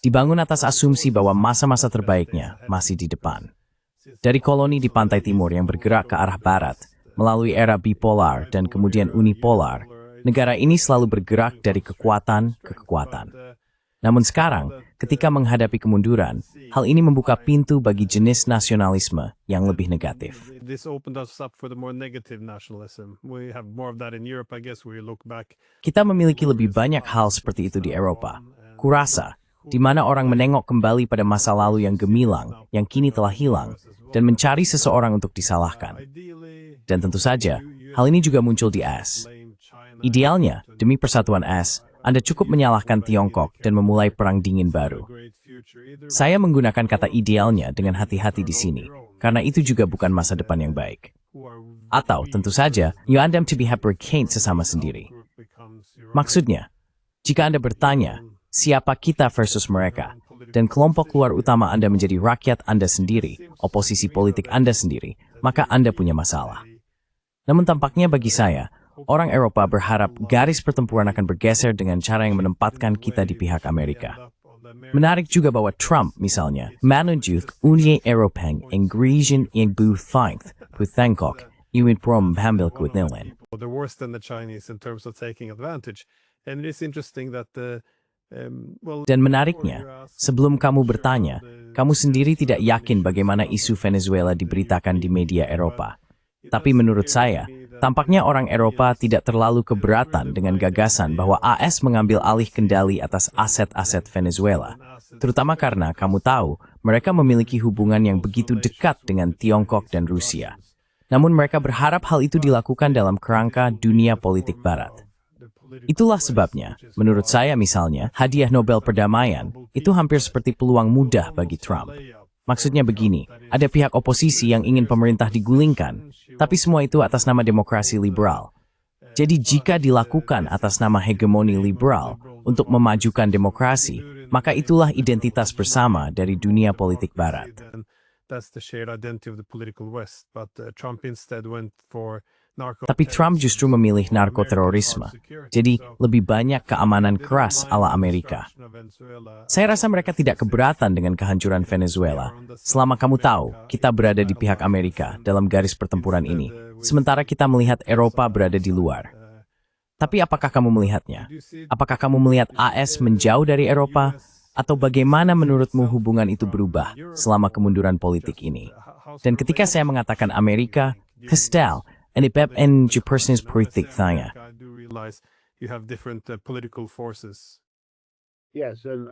Dibangun atas asumsi bahwa masa-masa terbaiknya masih di depan. Dari koloni di pantai timur yang bergerak ke arah barat, melalui era bipolar dan kemudian unipolar, negara ini selalu bergerak dari kekuatan ke kekuatan. Namun sekarang, ketika menghadapi kemunduran, hal ini membuka pintu bagi jenis nasionalisme yang lebih negatif. Kita memiliki lebih banyak hal seperti itu di Eropa. Kurasa, di mana orang menengok kembali pada masa lalu yang gemilang, yang kini telah hilang, dan mencari seseorang untuk disalahkan. Dan tentu saja, hal ini juga muncul di AS. Idealnya, demi persatuan AS, Anda cukup menyalahkan Tiongkok dan memulai perang dingin baru. Saya menggunakan kata idealnya dengan hati-hati di sini, karena itu juga bukan masa depan yang baik. Atau, tentu saja, you want them to be hate sesama sendiri. Maksudnya, jika Anda bertanya, siapa kita versus mereka, dan kelompok luar utama Anda menjadi rakyat Anda sendiri, oposisi politik Anda sendiri, maka Anda punya masalah. Namun tampaknya bagi saya, orang Eropa berharap garis pertempuran akan bergeser dengan cara yang menempatkan kita di pihak Amerika. Menarik juga bahwa Trump, misalnya, menunjuk Unie Europeng yang Grecian yang Buthangt, Buthangkok, Iwin Prom Hambil Kutnilen. Dan menariknya, sebelum kamu bertanya, kamu sendiri tidak yakin bagaimana isu Venezuela diberitakan di media Eropa. Tapi menurut saya, tampaknya orang Eropa tidak terlalu keberatan dengan gagasan bahwa AS mengambil alih kendali atas aset-aset Venezuela. Terutama karena kamu tahu, mereka memiliki hubungan yang begitu dekat dengan Tiongkok dan Rusia. Namun mereka berharap hal itu dilakukan dalam kerangka dunia politik barat. Itulah sebabnya, menurut saya misalnya, hadiah Nobel Perdamaian itu hampir seperti peluang mudah bagi Trump. Maksudnya begini, ada pihak oposisi yang ingin pemerintah digulingkan, tapi semua itu atas nama demokrasi liberal. Jadi jika dilakukan atas nama hegemoni liberal untuk memajukan demokrasi, maka itulah identitas bersama dari dunia politik barat. Tapi Trump justru memilih narkoterorisme, jadi lebih banyak keamanan keras ala Amerika. Saya rasa mereka tidak keberatan dengan kehancuran Venezuela. Selama kamu tahu, kita berada di pihak Amerika dalam garis pertempuran ini, sementara kita melihat Eropa berada di luar. Tapi apakah kamu melihatnya? Apakah kamu melihat AS menjauh dari Eropa? Atau bagaimana menurutmu hubungan itu berubah selama kemunduran politik ini? Dan ketika saya mengatakan Amerika, Kestel, and ibeb en je person's politik thanya. Yes, and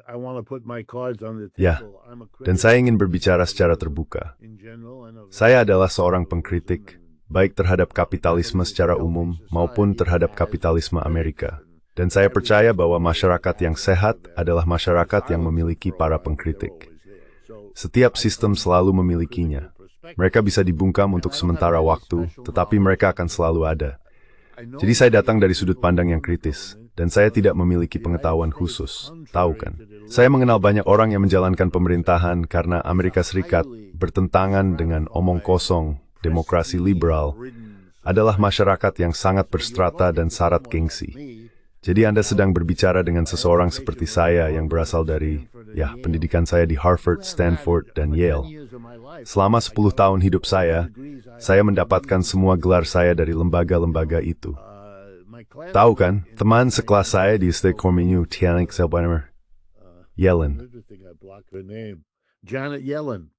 I want to put my cards on the Ya, table. I'm a dan critic saya ingin berbicara secara terbuka. in general and of Saya adalah seorang pengkritik, baik terhadap kapitalisme secara umum maupun terhadap kapitalisme Amerika. Dan saya percaya bahwa masyarakat yang sehat adalah masyarakat yang memiliki para pengkritik. Setiap sistem selalu memilikinya. Mereka bisa dibungkam untuk sementara waktu, tetapi mereka akan selalu ada. Jadi saya datang dari sudut pandang yang kritis, dan saya tidak memiliki pengetahuan khusus. Tahu kan? Saya mengenal banyak orang yang menjalankan pemerintahan karena Amerika Serikat bertentangan dengan omong kosong, demokrasi liberal, adalah masyarakat yang sangat berstrata dan syarat gengsi. Jadi Anda sedang berbicara dengan seseorang seperti saya yang berasal dari, pendidikan saya di Harvard, Stanford, dan Yale. Selama 10 tahun hidup saya mendapatkan semua gelar saya dari lembaga-lembaga itu. Tahu kan, teman sekelas saya di State Corminu, Tianik Selbaner, Yellen. Janet Yellen,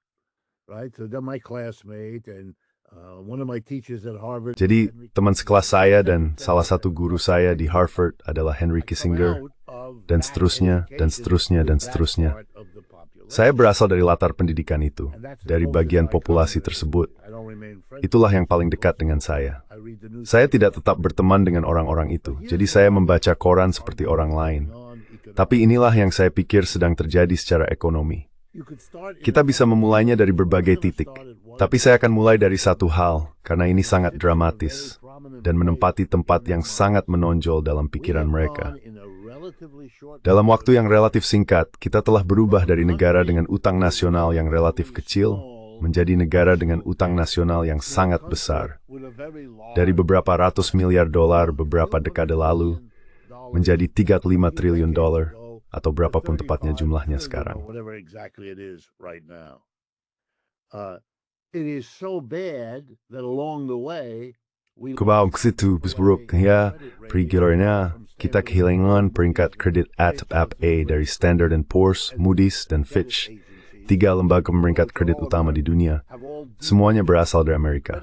right? So they're my classmate and one of my teachers at Harvard. Jadi, teman sekelas saya dan salah satu guru saya di Harvard adalah Henry Kissinger, dan seterusnya, dan seterusnya, dan seterusnya. Saya berasal dari latar pendidikan itu, dari bagian populasi tersebut. Itulah yang paling dekat dengan saya. Saya tidak tetap berteman dengan orang-orang itu, jadi saya membaca koran seperti orang lain. Tapi inilah yang saya pikir sedang terjadi secara ekonomi. Kita bisa memulainya dari berbagai titik, tapi saya akan mulai dari satu hal, karena ini sangat dramatis, dan menempati tempat yang sangat menonjol dalam pikiran mereka. Dalam waktu yang relatif singkat, kita telah berubah dari negara dengan utang nasional yang relatif kecil, menjadi negara dengan utang nasional yang sangat besar. Dari beberapa ratus miliar dolar beberapa dekade lalu, menjadi 35 triliun dolar, atau berapapun tepatnya jumlahnya sekarang. Kebawa ke situ, buruk ya, perigilornya, kita kehilangan peringkat kredit A dari Standard & Poor's, Moody's, dan Fitch, 3 lembaga peringkat kredit utama di dunia. Semuanya berasal dari Amerika.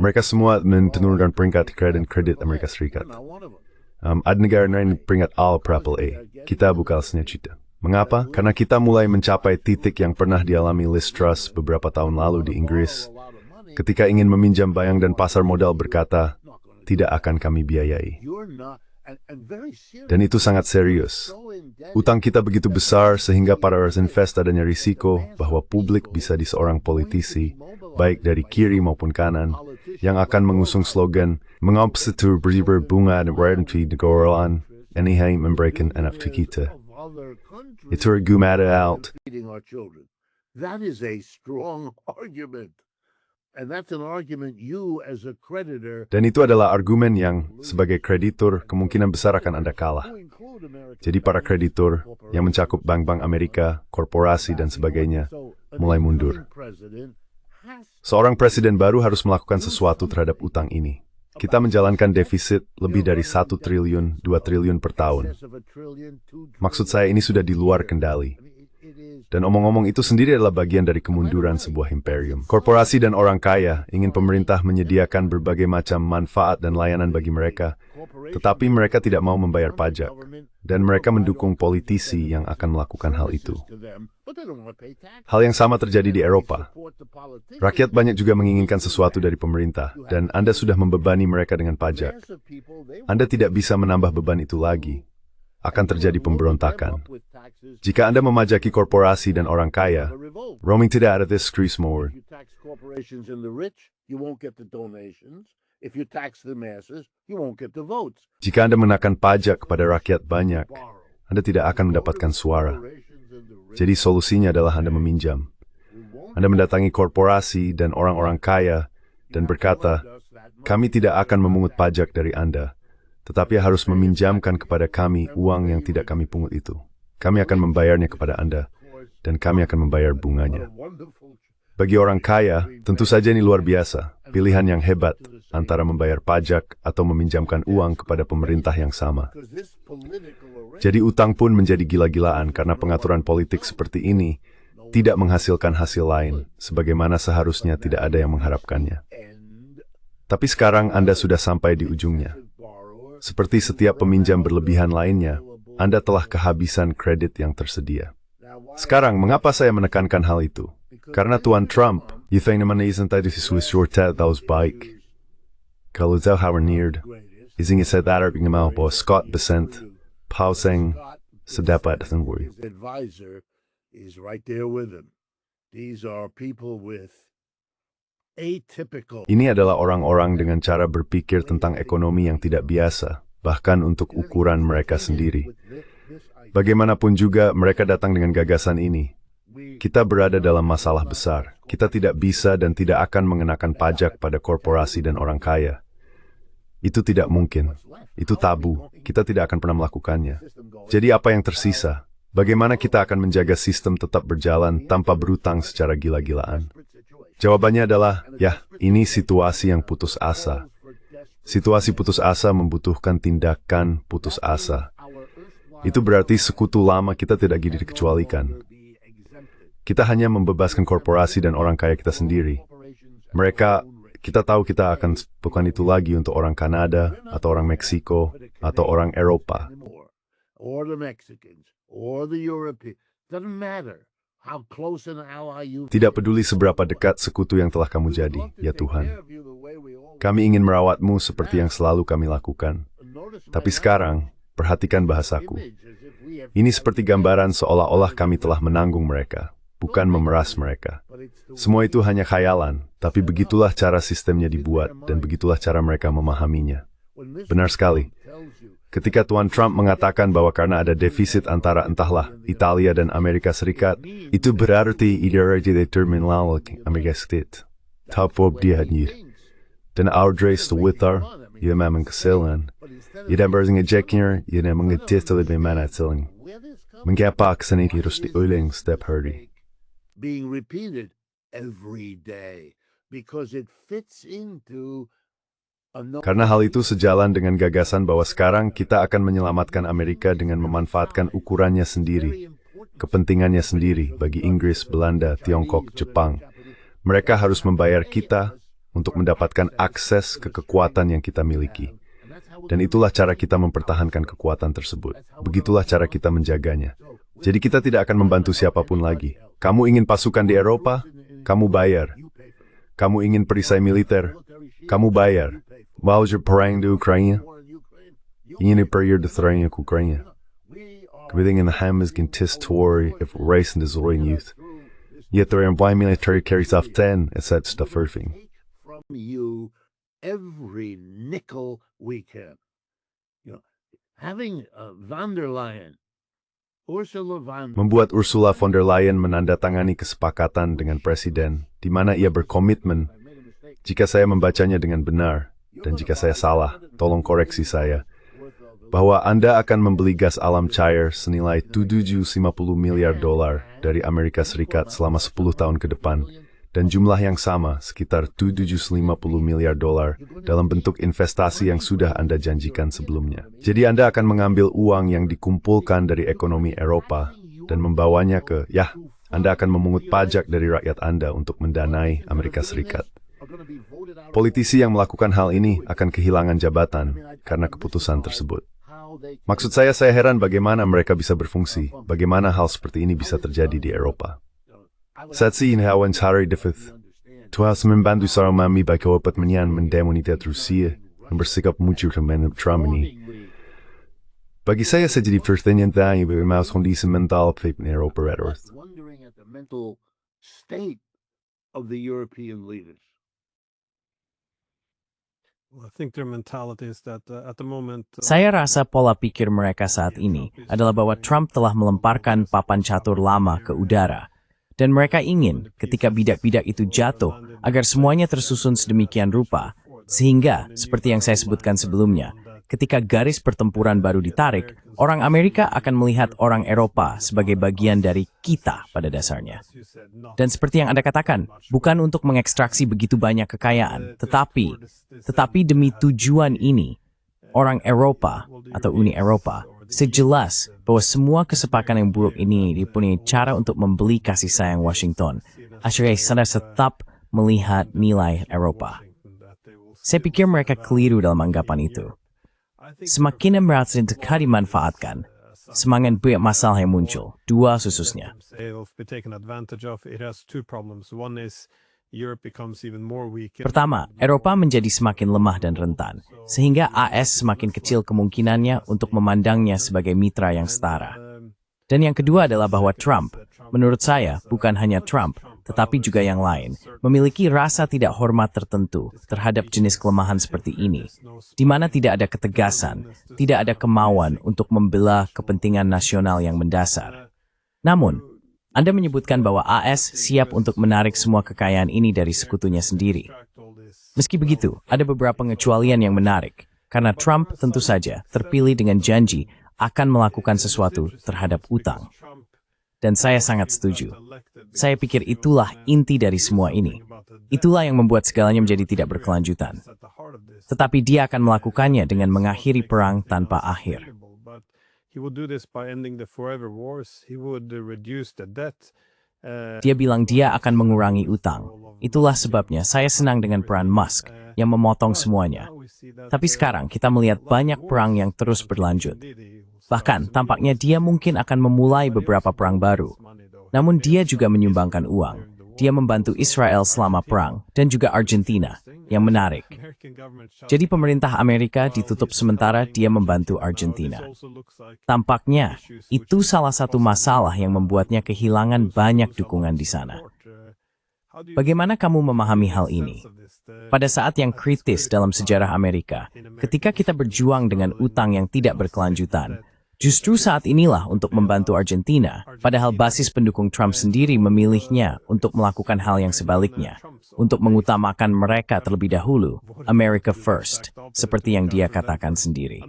Mereka semua menurunkan peringkat kredit Amerika Serikat. Ada negara lain peringkat A. Kita bukan senyacita. Mengapa? Karena kita mulai mencapai titik yang pernah dialami Liz Truss beberapa tahun lalu di Inggris. Ketika ingin meminjam bank dan pasar modal berkata, tidak akan kami biayai. Dan itu sangat serius. Utang kita begitu besar sehingga para invest adanya risiko bahwa publik bisa di seorang politisi, baik dari kiri maupun kanan, yang akan mengusung slogan mengobsetur berbunga dan warranty negarawan, ini memberikan NFT kita. Itu argumenta out. That is a strong argument. And that's an argument you as a creditor. Dan itu adalah argumen yang, sebagai kreditur, kemungkinan besar akan Anda kalah. Jadi para kreditur, yang mencakup bank-bank Amerika, korporasi, dan sebagainya, mulai mundur. Seorang presiden baru harus melakukan sesuatu terhadap utang ini. Kita menjalankan defisit lebih dari 1 triliun, 2 triliun per tahun. Maksud saya ini sudah di luar kendali. Dan omong-omong itu sendiri adalah bagian dari kemunduran sebuah imperium. Korporasi dan orang kaya ingin pemerintah menyediakan berbagai macam manfaat dan layanan bagi mereka, tetapi mereka tidak mau membayar pajak. Dan mereka mendukung politisi yang akan melakukan hal itu. Hal yang sama terjadi di Eropa. Rakyat banyak juga menginginkan sesuatu dari pemerintah, dan Anda sudah membebani mereka dengan pajak. Anda tidak bisa menambah beban itu lagi. Akan terjadi pemberontakan. Jika Anda memajaki korporasi dan orang kaya, roaming tidak ada discrease mode. Jika Anda menaikkan pajak kepada rakyat banyak, Anda tidak akan mendapatkan suara. Jadi solusinya adalah Anda meminjam. Anda mendatangi korporasi dan orang-orang kaya dan berkata, kami tidak akan memungut pajak dari Anda, tetapi harus meminjamkan kepada kami uang yang tidak kami pungut itu. Kami akan membayarnya kepada Anda, dan kami akan membayar bunganya. Bagi orang kaya, tentu saja ini luar biasa, pilihan yang hebat antara membayar pajak atau meminjamkan uang kepada pemerintah yang sama. Jadi utang pun menjadi gila-gilaan karena pengaturan politik seperti ini tidak menghasilkan hasil lain, sebagaimana seharusnya tidak ada yang mengharapkannya. Tapi sekarang Anda sudah sampai di ujungnya. Seperti setiap peminjam berlebihan lainnya, Anda telah kehabisan kredit yang tersedia. Sekarang, mengapa saya menekankan hal itu? Karena Tuan Trump, you think naman isn't that this was your that was bike? Kalau tahu hawanir, ising isa that are mau bahwa Scott Bessent, pausing, sedapat tunggu. is right there with them. These are people with atypical. Ini adalah orang-orang dengan cara berpikir tentang ekonomi yang tidak biasa, bahkan untuk ukuran mereka sendiri. Bagaimanapun juga, mereka datang dengan gagasan ini. Kita berada dalam masalah besar. Kita tidak bisa dan tidak akan mengenakan pajak pada korporasi dan orang kaya. Itu tidak mungkin. Itu tabu. Kita tidak akan pernah melakukannya. Jadi apa yang tersisa? Bagaimana kita akan menjaga sistem tetap berjalan tanpa berutang secara gila-gilaan? Jawabannya adalah, ya, ini situasi yang putus asa. Situasi putus asa membutuhkan tindakan putus asa. Itu berarti sekutu lama kita tidak dikecualikan. Kita hanya membebaskan korporasi dan orang kaya kita sendiri. Kita tahu kita akan bukan itu lagi untuk orang Kanada, atau orang Meksiko, atau orang Eropa. Or the Mexicans, or the Europeans. Doesn't matter how close an ally you. Tidak peduli seberapa dekat sekutu yang telah kamu jadi, ya Tuhan. Kami ingin merawatmu seperti yang selalu kami lakukan. Tapi sekarang, perhatikan bahasaku. Ini seperti gambaran seolah-olah kami telah menanggung mereka, bukan memeras mereka. Semua itu hanya khayalan, tapi begitulah cara sistemnya dibuat, dan begitulah cara mereka memahaminya. Benar sekali. Ketika Tuan Trump mengatakan bahwa karena ada defisit antara entahlah Italia dan Amerika Serikat, itu berarti ideologi terminal Amerika Serikat. Tapos dia hadir. Dan Audrey Stewart, ia memang kesilan. Ia bersengaja ia mengetes lebih mana silang. Mengapa kesan ini harus diulang setiap hari? Being repeated every day because it fits into. Karena hal itu sejalan dengan gagasan bahwa sekarang kita akan menyelamatkan Amerika dengan memanfaatkan ukurannya sendiri, kepentingannya sendiri bagi Inggris, Belanda, Tiongkok, Jepang. Mereka harus membayar kita untuk mendapatkan akses ke kekuatan yang kita miliki. Dan itulah cara kita mempertahankan kekuatan tersebut. Begitulah cara kita menjaganya. Jadi kita tidak akan membantu siapapun lagi. Kamu ingin pasukan di Eropa? Kamu bayar. Kamu ingin perisai militer? Kamu bayar. Mau perang di Ukraina? Ingin perang di Ukraina? Kepentingan Hamas contestori if race and destroying youth. Yet their employee military carries off 10 and such stuff everything. From you every nickel we can. You know, having von der Leyen, membuat Ursula von der Leyen menandatangani kesepakatan dengan Presiden, di mana ia berkomitmen, jika saya membacanya dengan benar, dan jika saya salah, tolong koreksi saya, bahwa Anda akan membeli gas alam cair senilai $750 miliar dari Amerika Serikat selama 10 tahun ke depan, dan jumlah yang sama, sekitar $750 miliar dalam bentuk investasi yang sudah Anda janjikan sebelumnya. Jadi Anda akan mengambil uang yang dikumpulkan dari ekonomi Eropa dan membawanya ke, Anda akan memungut pajak dari rakyat Anda untuk mendanai Amerika Serikat. Politisi yang melakukan hal ini akan kehilangan jabatan karena keputusan tersebut. Maksud saya heran bagaimana mereka bisa berfungsi, bagaimana hal seperti ini bisa terjadi di Eropa. Saat ini hawan cari defith. Tuhan membantu seorang mami bagi obat mendemonitiat Rusia yang bersikap muncul terhadap Trump ini. Bagi saya jadi pertanyaan tanya bagaimana kondisi mental di Eropa Red Earth. Wondering at the mental state of the European leaders. Well, I think their mentality is that at the moment. Saya rasa pola pikir mereka saat ini adalah bahwa Trump telah melemparkan papan catur lama ke udara. Dan mereka ingin ketika bidak-bidak itu jatuh agar semuanya tersusun sedemikian rupa. Sehingga, seperti yang saya sebutkan sebelumnya, ketika garis pertempuran baru ditarik, orang Amerika akan melihat orang Eropa sebagai bagian dari kita pada dasarnya. Dan seperti yang Anda katakan, bukan untuk mengekstraksi begitu banyak kekayaan, tetapi demi tujuan ini, orang Eropa atau Uni Eropa sejelas bahwa semua kesepakatan yang buruk ini dipunyai cara untuk membeli kasih sayang Washington, agar sana tetap melihat nilai Eropa. Saya pikir mereka keliru dalam anggapan itu. Semakin merasa dekat dimanfaatkan, semakin banyak masalah yang muncul, dua khususnya. Pertama, Eropa menjadi semakin lemah dan rentan, sehingga AS semakin kecil kemungkinannya untuk memandangnya sebagai mitra yang setara. Dan yang kedua adalah bahwa Trump, menurut saya bukan hanya Trump, tetapi juga yang lain, memiliki rasa tidak hormat tertentu terhadap jenis kelemahan seperti ini, di mana tidak ada ketegasan, tidak ada kemauan untuk membela kepentingan nasional yang mendasar. Namun, Anda menyebutkan bahwa AS siap untuk menarik semua kekayaan ini dari sekutunya sendiri. Meski begitu, ada beberapa pengecualian yang menarik, karena Trump tentu saja terpilih dengan janji akan melakukan sesuatu terhadap utang. Dan saya sangat setuju. Saya pikir itulah inti dari semua ini. Itulah yang membuat segalanya menjadi tidak berkelanjutan. Tetapi dia akan melakukannya dengan mengakhiri perang tanpa akhir. Dia bilang dia akan mengurangi utang. Itulah sebabnya saya senang dengan peran Musk yang memotong semuanya. Tapi sekarang kita melihat banyak perang yang terus berlanjut. Bahkan tampaknya dia mungkin akan memulai beberapa perang baru. Namun dia juga menyumbangkan uang. Dia membantu Israel selama perang dan juga Argentina. Yang menarik. Jadi pemerintah Amerika ditutup sementara dia membantu Argentina. Tampaknya itu salah satu masalah yang membuatnya kehilangan banyak dukungan di sana. Bagaimana kamu memahami hal ini? Pada saat yang kritis dalam sejarah Amerika, ketika kita berjuang dengan utang yang tidak berkelanjutan, justru saat inilah untuk membantu Argentina, padahal basis pendukung Trump sendiri memilihnya untuk melakukan hal yang sebaliknya, untuk mengutamakan mereka terlebih dahulu, America First, seperti yang dia katakan sendiri.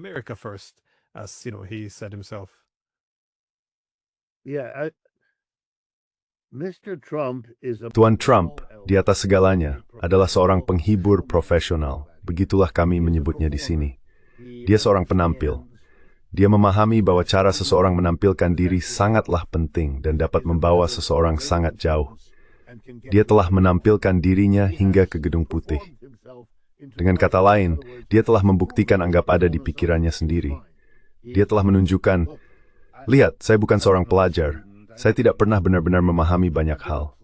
Tuan Trump, di atas segalanya, adalah seorang penghibur profesional. Begitulah kami menyebutnya di sini. Dia seorang penampil. Dia memahami bahwa cara seseorang menampilkan diri sangatlah penting dan dapat membawa seseorang sangat jauh. Dia telah menampilkan dirinya hingga ke Gedung Putih. Dengan kata lain, dia telah membuktikan anggap ada di pikirannya sendiri. Dia telah menunjukkan, lihat, saya bukan seorang pelajar. Saya tidak pernah benar-benar memahami banyak hal.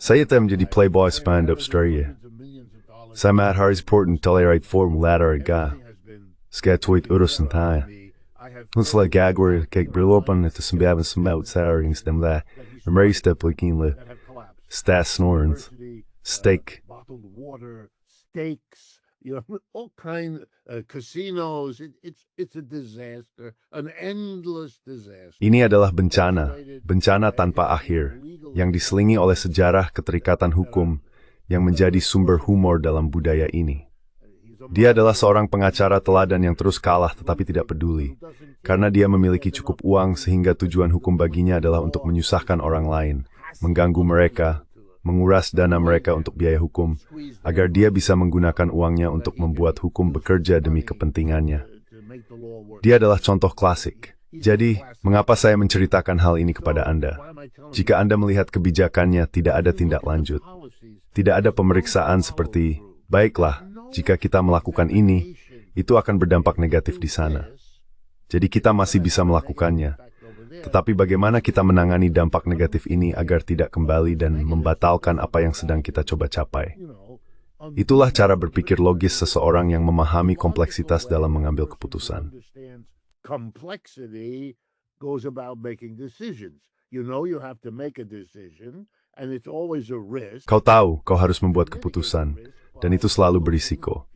Saya telah menjadi playboy stand-up story. Saya melihat hari important tolerate form latar ga. Ska tweet urusan saya. Nunsla gagwer kek berlopan itu sembilan sembilan sarings dem la. Mary step looking le. Stas snorens. Steak. Bottled water, steaks, all kind casinos. It's a disaster, an endless disaster. Ini adalah bencana, bencana tanpa akhir, yang diselingi oleh sejarah keterikatan hukum yang menjadi sumber humor dalam budaya ini. Dia adalah seorang pengacara teladan yang terus kalah tetapi tidak peduli, karena dia memiliki cukup uang sehingga tujuan hukum baginya adalah untuk menyusahkan orang lain, mengganggu mereka, menguras dana mereka untuk biaya hukum, agar dia bisa menggunakan uangnya untuk membuat hukum bekerja demi kepentingannya. Dia adalah contoh klasik. Jadi, mengapa saya menceritakan hal ini kepada Anda? Jika Anda melihat kebijakannya tidak ada tindak lanjut, tidak ada pemeriksaan seperti, baiklah, jika kita melakukan ini, itu akan berdampak negatif di sana. Jadi kita masih bisa melakukannya. Tetapi bagaimana kita menangani dampak negatif ini agar tidak kembali dan membatalkan apa yang sedang kita coba capai? Itulah cara berpikir logis seseorang yang memahami kompleksitas dalam mengambil keputusan. Complexity goes about making decisions. You have to make a decision, and it's always a risk. Kau tahu, kau harus membuat keputusan, dan itu selalu berisiko.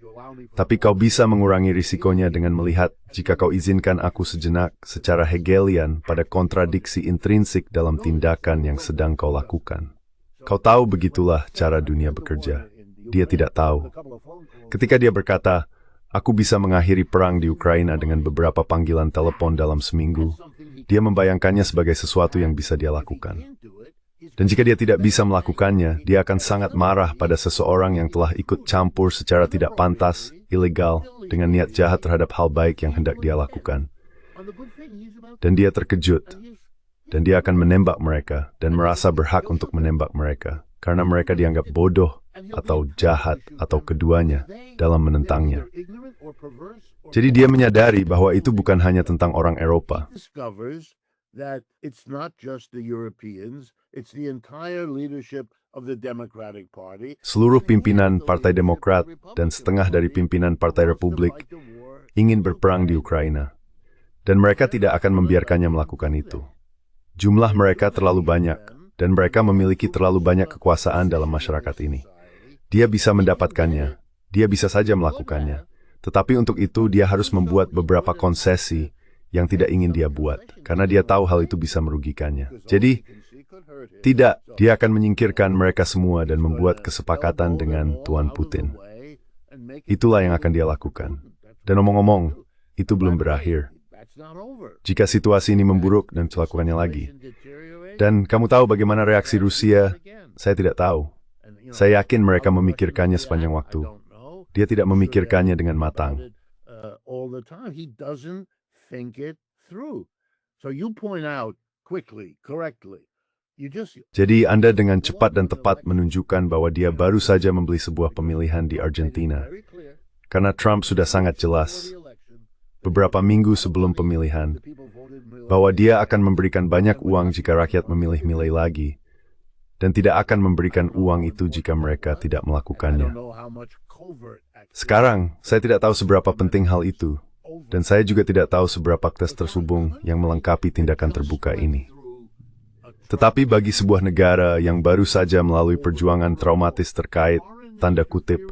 Tapi kau bisa mengurangi risikonya dengan melihat jika kau izinkan aku sejenak secara Hegelian pada kontradiksi intrinsik dalam tindakan yang sedang kau lakukan. Kau tahu begitulah cara dunia bekerja. Dia tidak tahu. Ketika dia berkata, aku bisa mengakhiri perang di Ukraina dengan beberapa panggilan telepon dalam seminggu, dia membayangkannya sebagai sesuatu yang bisa dia lakukan. Dan jika dia tidak bisa melakukannya, dia akan sangat marah pada seseorang yang telah ikut campur secara tidak pantas, ilegal, dengan niat jahat terhadap hal baik yang hendak dia lakukan. Dan dia terkejut. Dan dia akan menembak mereka dan merasa berhak untuk menembak mereka, karena mereka dianggap bodoh atau jahat atau keduanya dalam menentangnya. Jadi dia menyadari bahwa itu bukan hanya tentang orang Eropa. That it's not just the Europeans, it's the entire leadership of the Democratic Party. Seluruh pimpinan Partai Demokrat dan setengah dari pimpinan Partai Republik ingin berperang di Ukraina. Dan mereka tidak akan membiarkannya melakukan itu. Jumlah mereka terlalu banyak, dan mereka memiliki terlalu banyak kekuasaan dalam masyarakat ini. Dia bisa mendapatkannya, dia bisa saja melakukannya. Tetapi untuk itu dia harus membuat beberapa konsesi yang tidak ingin dia buat, karena dia tahu hal itu bisa merugikannya. Jadi, tidak, dia akan menyingkirkan mereka semua dan membuat kesepakatan dengan Tuan Putin. Itulah yang akan dia lakukan. Dan omong-omong, itu belum berakhir. Jika situasi ini memburuk dan melakukannya lagi. Dan kamu tahu bagaimana reaksi Rusia? Saya tidak tahu. Saya yakin mereka memikirkannya sepanjang waktu. Dia tidak memikirkannya dengan matang. Jadi Anda dengan cepat dan tepat menunjukkan bahwa dia baru saja membeli sebuah pemilihan di Argentina. Karena Trump sudah sangat jelas, beberapa minggu sebelum pemilihan, bahwa dia akan memberikan banyak uang jika rakyat memilih Milei lagi, dan tidak akan memberikan uang itu jika mereka tidak melakukannya. Sekarang, saya tidak tahu seberapa penting hal itu, dan saya juga tidak tahu seberapa tes terhubung yang melengkapi tindakan terbuka ini. Tetapi bagi sebuah negara yang baru saja melalui perjuangan traumatis terkait, tanda kutip,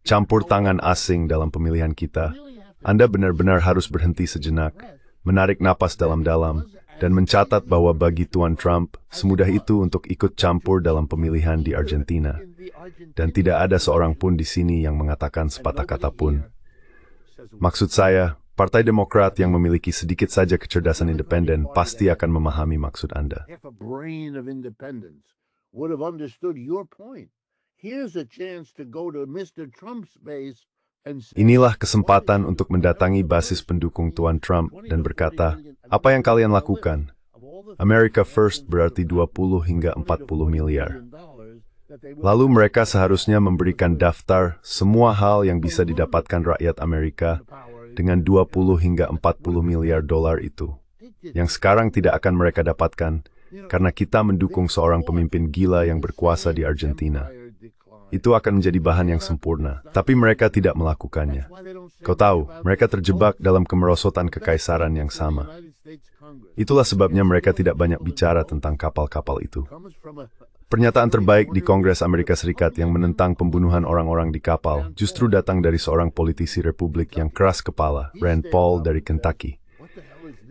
campur tangan asing dalam pemilihan kita, Anda benar-benar harus berhenti sejenak, menarik napas dalam-dalam, dan mencatat bahwa bagi Tuan Trump, semudah itu untuk ikut campur dalam pemilihan di Argentina. Dan tidak ada seorang pun di sini yang mengatakan sepatah kata pun. Maksud saya, Partai Demokrat yang memiliki sedikit saja kecerdasan independen pasti akan memahami maksud Anda. Inilah kesempatan untuk mendatangi basis pendukung Tuan Trump dan berkata, apa yang kalian lakukan? America First berarti 20 hingga 40 miliar. Lalu mereka seharusnya memberikan daftar semua hal yang bisa didapatkan rakyat Amerika dengan 20 hingga 40 miliar dolar itu. Yang sekarang tidak akan mereka dapatkan karena kita mendukung seorang pemimpin gila yang berkuasa di Argentina. Itu akan menjadi bahan yang sempurna, tapi mereka tidak melakukannya. Kau tahu, mereka terjebak dalam kemerosotan kekaisaran yang sama. Itulah sebabnya mereka tidak banyak bicara tentang kapal-kapal itu. Pernyataan terbaik di Kongres Amerika Serikat yang menentang pembunuhan orang-orang di kapal justru datang dari seorang politisi Republik yang keras kepala, Rand Paul dari Kentucky.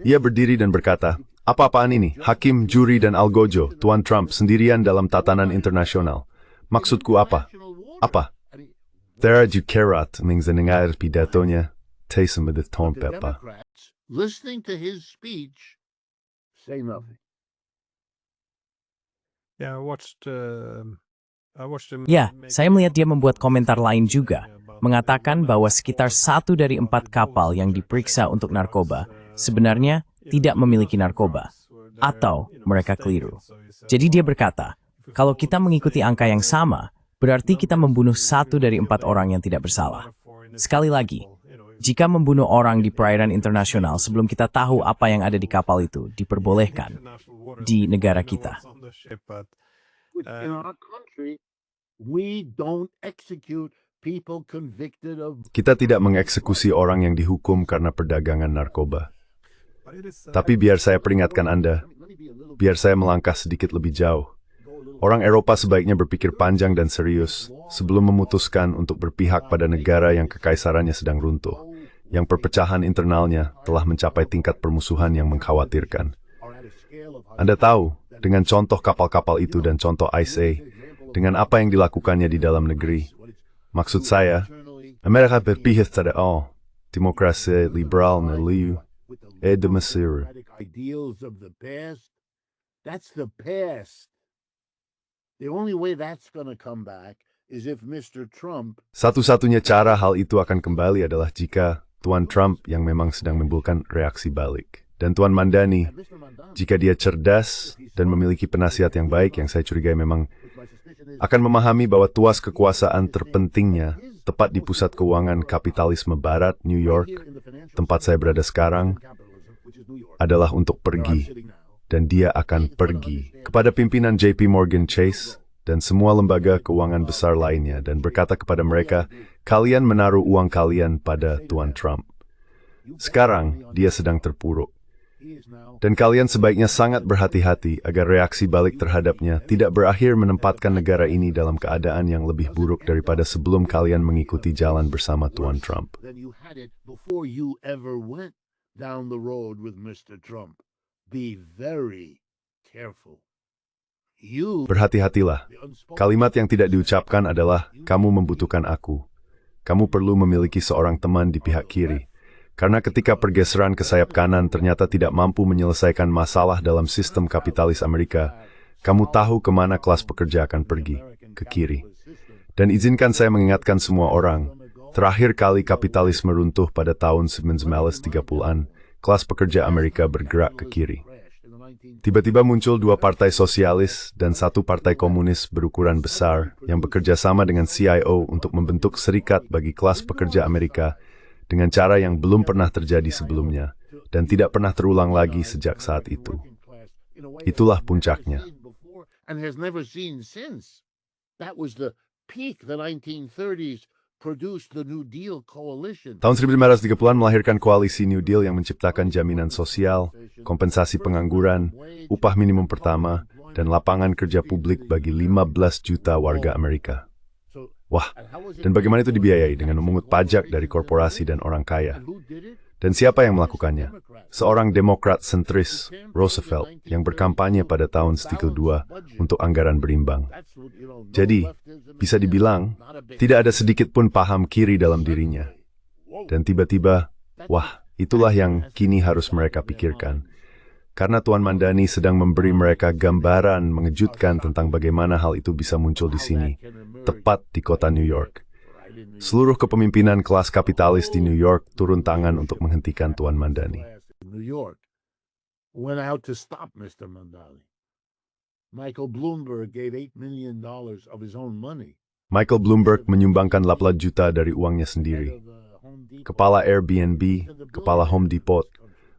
Ia berdiri dan berkata, apa-apaan ini? Hakim, juri, dan algojo, Tuan Trump sendirian dalam tatanan internasional. Maksudku apa? Apa? Tera Jukerat mendengar pidatonya, Taysom with the Tom Peppa. Listening to his speech, say nothing. Yeah, I watched him. Ya, saya melihat dia membuat komentar lain juga, mengatakan bahwa sekitar 1 dari 4 kapal yang diperiksa untuk narkoba sebenarnya tidak memiliki narkoba, atau mereka keliru. Jadi dia berkata, kalau kita mengikuti angka yang sama, berarti kita membunuh 1 dari 4 orang yang tidak bersalah. Sekali lagi, jika membunuh orang di perairan internasional sebelum kita tahu apa yang ada di kapal itu diperbolehkan di negara kita. In our country, we don't execute people convicted of. Kita tidak mengeksekusi orang yang dihukum karena perdagangan narkoba. Tapi biar saya peringatkan Anda, biar saya melangkah sedikit lebih jauh. Orang Eropa sebaiknya berpikir panjang dan serius sebelum memutuskan untuk berpihak pada negara yang kekaisarannya sedang runtuh, yang perpecahan internalnya telah mencapai tingkat permusuhan yang mengkhawatirkan. Anda tahu, dengan contoh kapal-kapal itu dan contoh ICE, dengan apa yang dilakukannya di dalam negeri. Maksud saya, Amerika berpihak pada demokrasi liberal meliu, demokrasi. That's the past. The only way that's going to come back is if Mr. Trump. Satu-satunya cara hal itu akan kembali adalah jika Tuan Trump yang memang sedang menimbulkan reaksi balik. Dan Tuan Mandani, jika dia cerdas dan memiliki penasihat yang baik yang saya curigai memang akan memahami bahwa tuas kekuasaan terpentingnya tepat di pusat keuangan kapitalisme barat, New York, tempat saya berada sekarang, adalah untuk pergi. Dan dia akan pergi kepada pimpinan JP Morgan Chase dan semua lembaga keuangan besar lainnya dan berkata kepada mereka, kalian menaruh uang kalian pada Tuan Trump. Sekarang, dia sedang terpuruk. Dan kalian sebaiknya sangat berhati-hati agar reaksi balik terhadapnya tidak berakhir menempatkan negara ini dalam keadaan yang lebih buruk daripada sebelum kalian mengikuti jalan bersama Tuan Trump. Than you had it before you ever went down the road with Mr. Trump. Be very careful. Berhati-hatilah. Kalimat yang tidak diucapkan adalah, kamu membutuhkan aku. Kamu perlu memiliki seorang teman di pihak kiri. Karena ketika pergeseran ke sayap kanan ternyata tidak mampu menyelesaikan masalah dalam sistem kapitalis Amerika, kamu tahu kemana kelas pekerja akan pergi, ke kiri. Dan izinkan saya mengingatkan semua orang, terakhir kali kapitalisme runtuh pada tahun 1930-an, kelas pekerja Amerika bergerak ke kiri. Tiba-tiba muncul dua partai sosialis dan satu partai komunis berukuran besar yang bekerja sama dengan CIO untuk membentuk serikat bagi kelas pekerja Amerika dengan cara yang belum pernah terjadi sebelumnya dan tidak pernah terulang lagi sejak saat itu. Itulah puncaknya. And has never seen since. That was the peak, the 1930s. Produced the New Deal coalition. Tahun 1930-an melahirkan koalisi New Deal yang menciptakan jaminan sosial, kompensasi pengangguran, upah minimum pertama, dan lapangan kerja publik bagi 15 juta warga Amerika. Wah, dan bagaimana itu dibiayai dengan memungut pajak dari korporasi dan orang kaya? Dan siapa yang melakukannya? Seorang Demokrat sentris, Roosevelt, yang berkampanye pada tahun Stikel II untuk anggaran berimbang. Jadi, bisa dibilang, tidak ada sedikit pun paham kiri dalam dirinya. Dan tiba-tiba, wah, itulah yang kini harus mereka pikirkan. Karena Tuan Mandani sedang memberi mereka gambaran mengejutkan tentang bagaimana hal itu bisa muncul di sini, tepat di kota New York. Seluruh kepemimpinan kelas kapitalis di New York turun tangan untuk menghentikan Tuan Mandani. New York went out to stop Mr. Mandani. Michael Bloomberg gave $8 million of his own money. Michael Bloomberg menyumbangkan 8 juta dari uangnya sendiri. Kepala Airbnb, kepala Home Depot,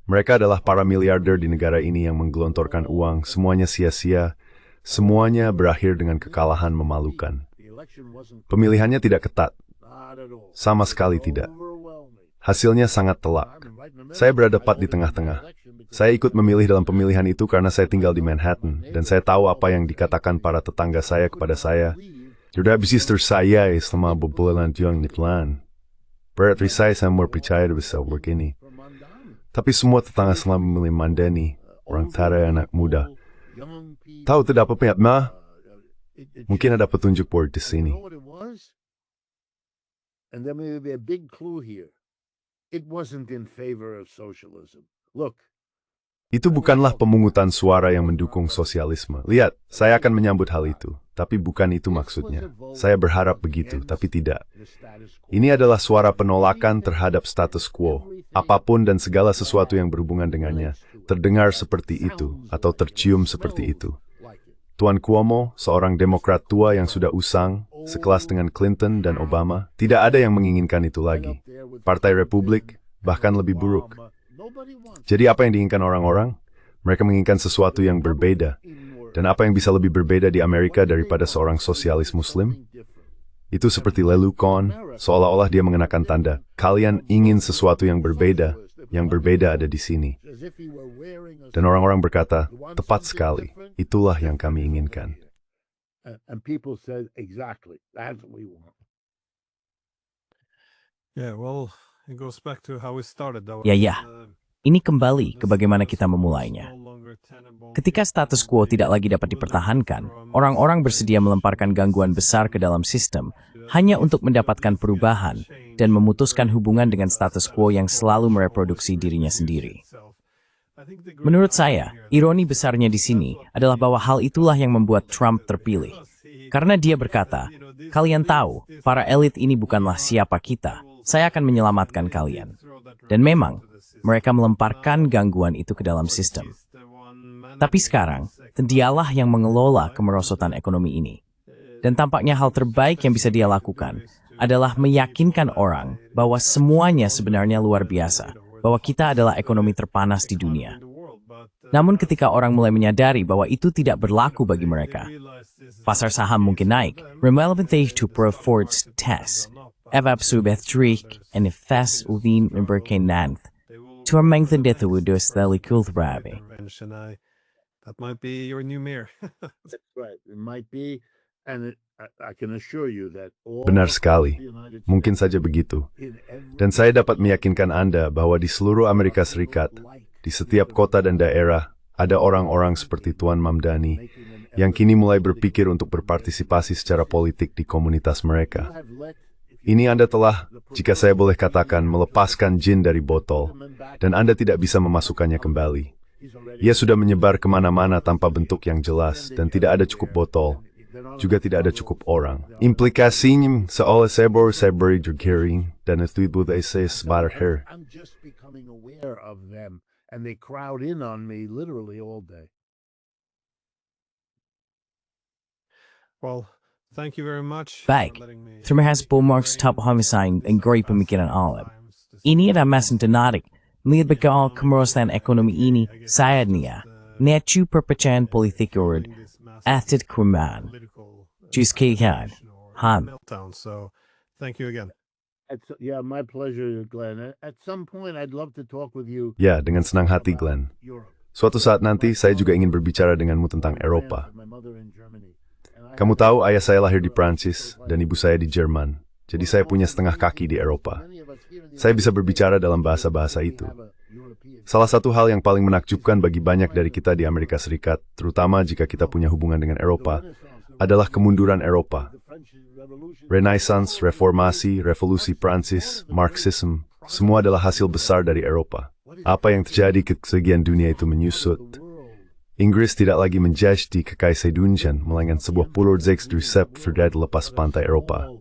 mereka adalah para miliarder di negara ini yang menggelontorkan uang, semuanya sia-sia, semuanya berakhir dengan kekalahan memalukan. Pemilihannya tidak ketat, sama sekali tidak. Hasilnya sangat telak. Saya berada tepat di tengah-tengah. Saya ikut memilih dalam pemilihan itu karena saya tinggal di Manhattan, dan saya tahu apa yang dikatakan para tetangga saya kepada saya. Sudah sister saya selama beberapa bulan di plan. Berarti saya more percaya bisa begini. Tapi semua tetangga selalu memilih Mandani, orang tada anak muda. Tahu tidak apa mah? Mungkin ada petunjuk board di sini. And there may be a big clue here. It wasn't in favor of socialism. Look. Itu bukanlah pemungutan suara yang mendukung sosialisme. Lihat, saya akan menyambut hal itu. Tapi bukan itu maksudnya. Saya berharap begitu, tapi tidak. Ini adalah suara penolakan terhadap status quo. Apapun dan segala sesuatu yang berhubungan dengannya. Terdengar seperti itu, atau tercium seperti itu. Tuan Cuomo, seorang Demokrat tua yang sudah usang, sekelas dengan Clinton dan Obama, tidak ada yang menginginkan itu lagi. Partai Republik, bahkan lebih buruk. Jadi apa yang diinginkan orang-orang? Mereka menginginkan sesuatu yang berbeda. Dan apa yang bisa lebih berbeda di Amerika daripada seorang sosialis muslim? Itu seperti lelucon, seolah-olah dia mengenakan tanda, kalian ingin sesuatu yang berbeda ada di sini. Dan orang-orang berkata, tepat sekali, itulah yang kami inginkan. And people said, exactly, that's what we want. Yeah, well, it goes back to how we started. Ya. Ini kembali ke bagaimana kita memulainya. Ketika status quo tidak lagi dapat dipertahankan, orang-orang bersedia melemparkan gangguan besar ke dalam sistem hanya untuk mendapatkan perubahan dan memutuskan hubungan dengan status quo yang selalu mereproduksi dirinya sendiri. Menurut saya, ironi besarnya di sini adalah bahwa hal itulah yang membuat Trump terpilih. Karena dia berkata, kalian tahu, para elit ini bukanlah siapa kita, saya akan menyelamatkan kalian. Dan memang, mereka melemparkan gangguan itu ke dalam sistem. Tapi sekarang, dialah yang mengelola kemerosotan ekonomi ini. Dan tampaknya hal terbaik yang bisa dia lakukan adalah meyakinkan orang bahwa semuanya sebenarnya luar biasa, bahwa kita adalah ekonomi terpanas di dunia. Namun ketika orang mulai menyadari bahwa itu tidak berlaku bagi mereka, pasar saham mungkin naik, relevancy to Ford's test, evap subeth trik, and ifes uvin memberkain nanth. Tuamengthen Dethuwudus Theli Kulthrabi. intervention. That might be your new mayor. That's right. It might be, and I can assure you that all Benar across sekali. the United Mungkin States, saja begitu. in every Dan saya dapat meyakinkan Anda bahwa di seluruh Amerika Serikat, di setiap kota dan daerah, ada orang-orang seperti Tuan Mamdani yang kini mulai berpikir untuk berpartisipasi secara politik di komunitas mereka. Ini Anda telah, jika saya boleh katakan, melepaskan jin dari botol, dan Anda tidak bisa memasukkannya kembali. Ia sudah menyebar kemana-mana tanpa bentuk yang jelas, dan tidak ada cukup botol, juga tidak ada cukup orang. Implikasinya seolah saya beri tergiring, dan itu saya sebarat her. I'm just becoming aware of them, and they crowd in on me literally all day. Well, thank you very much. Baik, for letting me- terima kasih Marks Top Homicide and Gory Pemikiran Alam. Ini adalah masa menarik. Melihat bakal kemerosan ekonomi ini, saya nia. Necu perpecahan politik urut, atit kriman. Juskikan, ham. Meltdown. So, thank you again. Yeah, my pleasure, Glenn. At some point, I'd love to talk with you. Ya, dengan senang hati, Glenn. Europe. Suatu saat nanti, saya juga ingin berbicara denganmu tentang Eropa. My mother in Germany. And I Kamu tahu, ayah saya lahir di Prancis, dan ibu saya di Jerman. Jadi saya punya setengah kaki di Eropa. many of us here in the Saya bisa berbicara dalam bahasa-bahasa itu. have a European. Salah satu hal yang paling menakjubkan bagi banyak dari kita di Amerika Serikat, terutama jika kita punya hubungan dengan Eropa, adalah kemunduran Eropa. The French Revolution. Renaissance, reformasi, revolusi Prancis, Marxism, semua adalah hasil besar dari Eropa. Apa yang terjadi ketika dunia itu menyusut? Inggris tidak lagi menjadi kekaisaran, melainkan sebuah pulau Zex-Drusep verdad lepas pantai Eropa.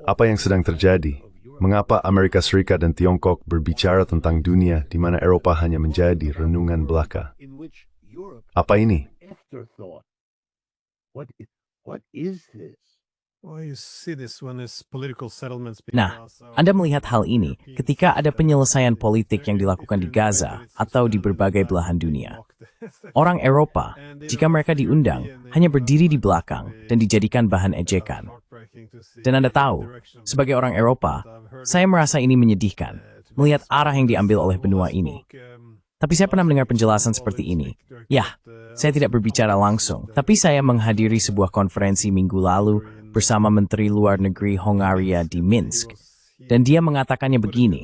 Apa yang sedang terjadi? Mengapa Amerika Serikat dan Tiongkok berbicara tentang dunia di mana Eropa hanya menjadi renungan belaka? In which Europe Apa ini? afterthought. What is this? Well, you see this when it's political settlements. Nah, Anda melihat hal ini ketika ada penyelesaian politik yang dilakukan di Gaza atau di berbagai belahan dunia. Orang Eropa, jika mereka diundang, hanya berdiri di belakang dan dijadikan bahan ejekan. Dan Anda tahu, sebagai orang Eropa, saya merasa ini menyedihkan, melihat arah yang diambil oleh benua ini. Tapi saya pernah mendengar penjelasan seperti ini. Ya, saya tidak berbicara langsung, tapi saya menghadiri sebuah konferensi minggu lalu bersama Menteri Luar Negeri Hongaria di Minsk. Dan dia mengatakannya begini,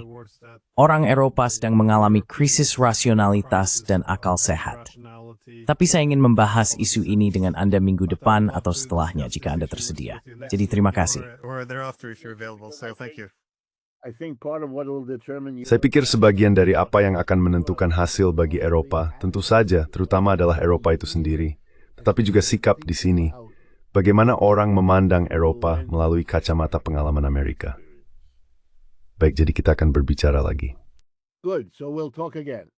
orang Eropa sedang mengalami krisis rasionalitas dan akal sehat. Tapi saya ingin membahas isu ini dengan Anda minggu depan atau setelahnya jika Anda tersedia. Jadi terima kasih. Or thereafter if you're available. So thank you. I think part of what will determine you. Saya pikir sebagian dari apa yang akan menentukan hasil bagi Eropa, tentu saja, terutama adalah Eropa itu sendiri. Tetapi juga sikap di sini. Bagaimana orang memandang Eropa melalui kacamata pengalaman Amerika. Baik, jadi kita akan berbicara lagi. Good. So we'll talk again.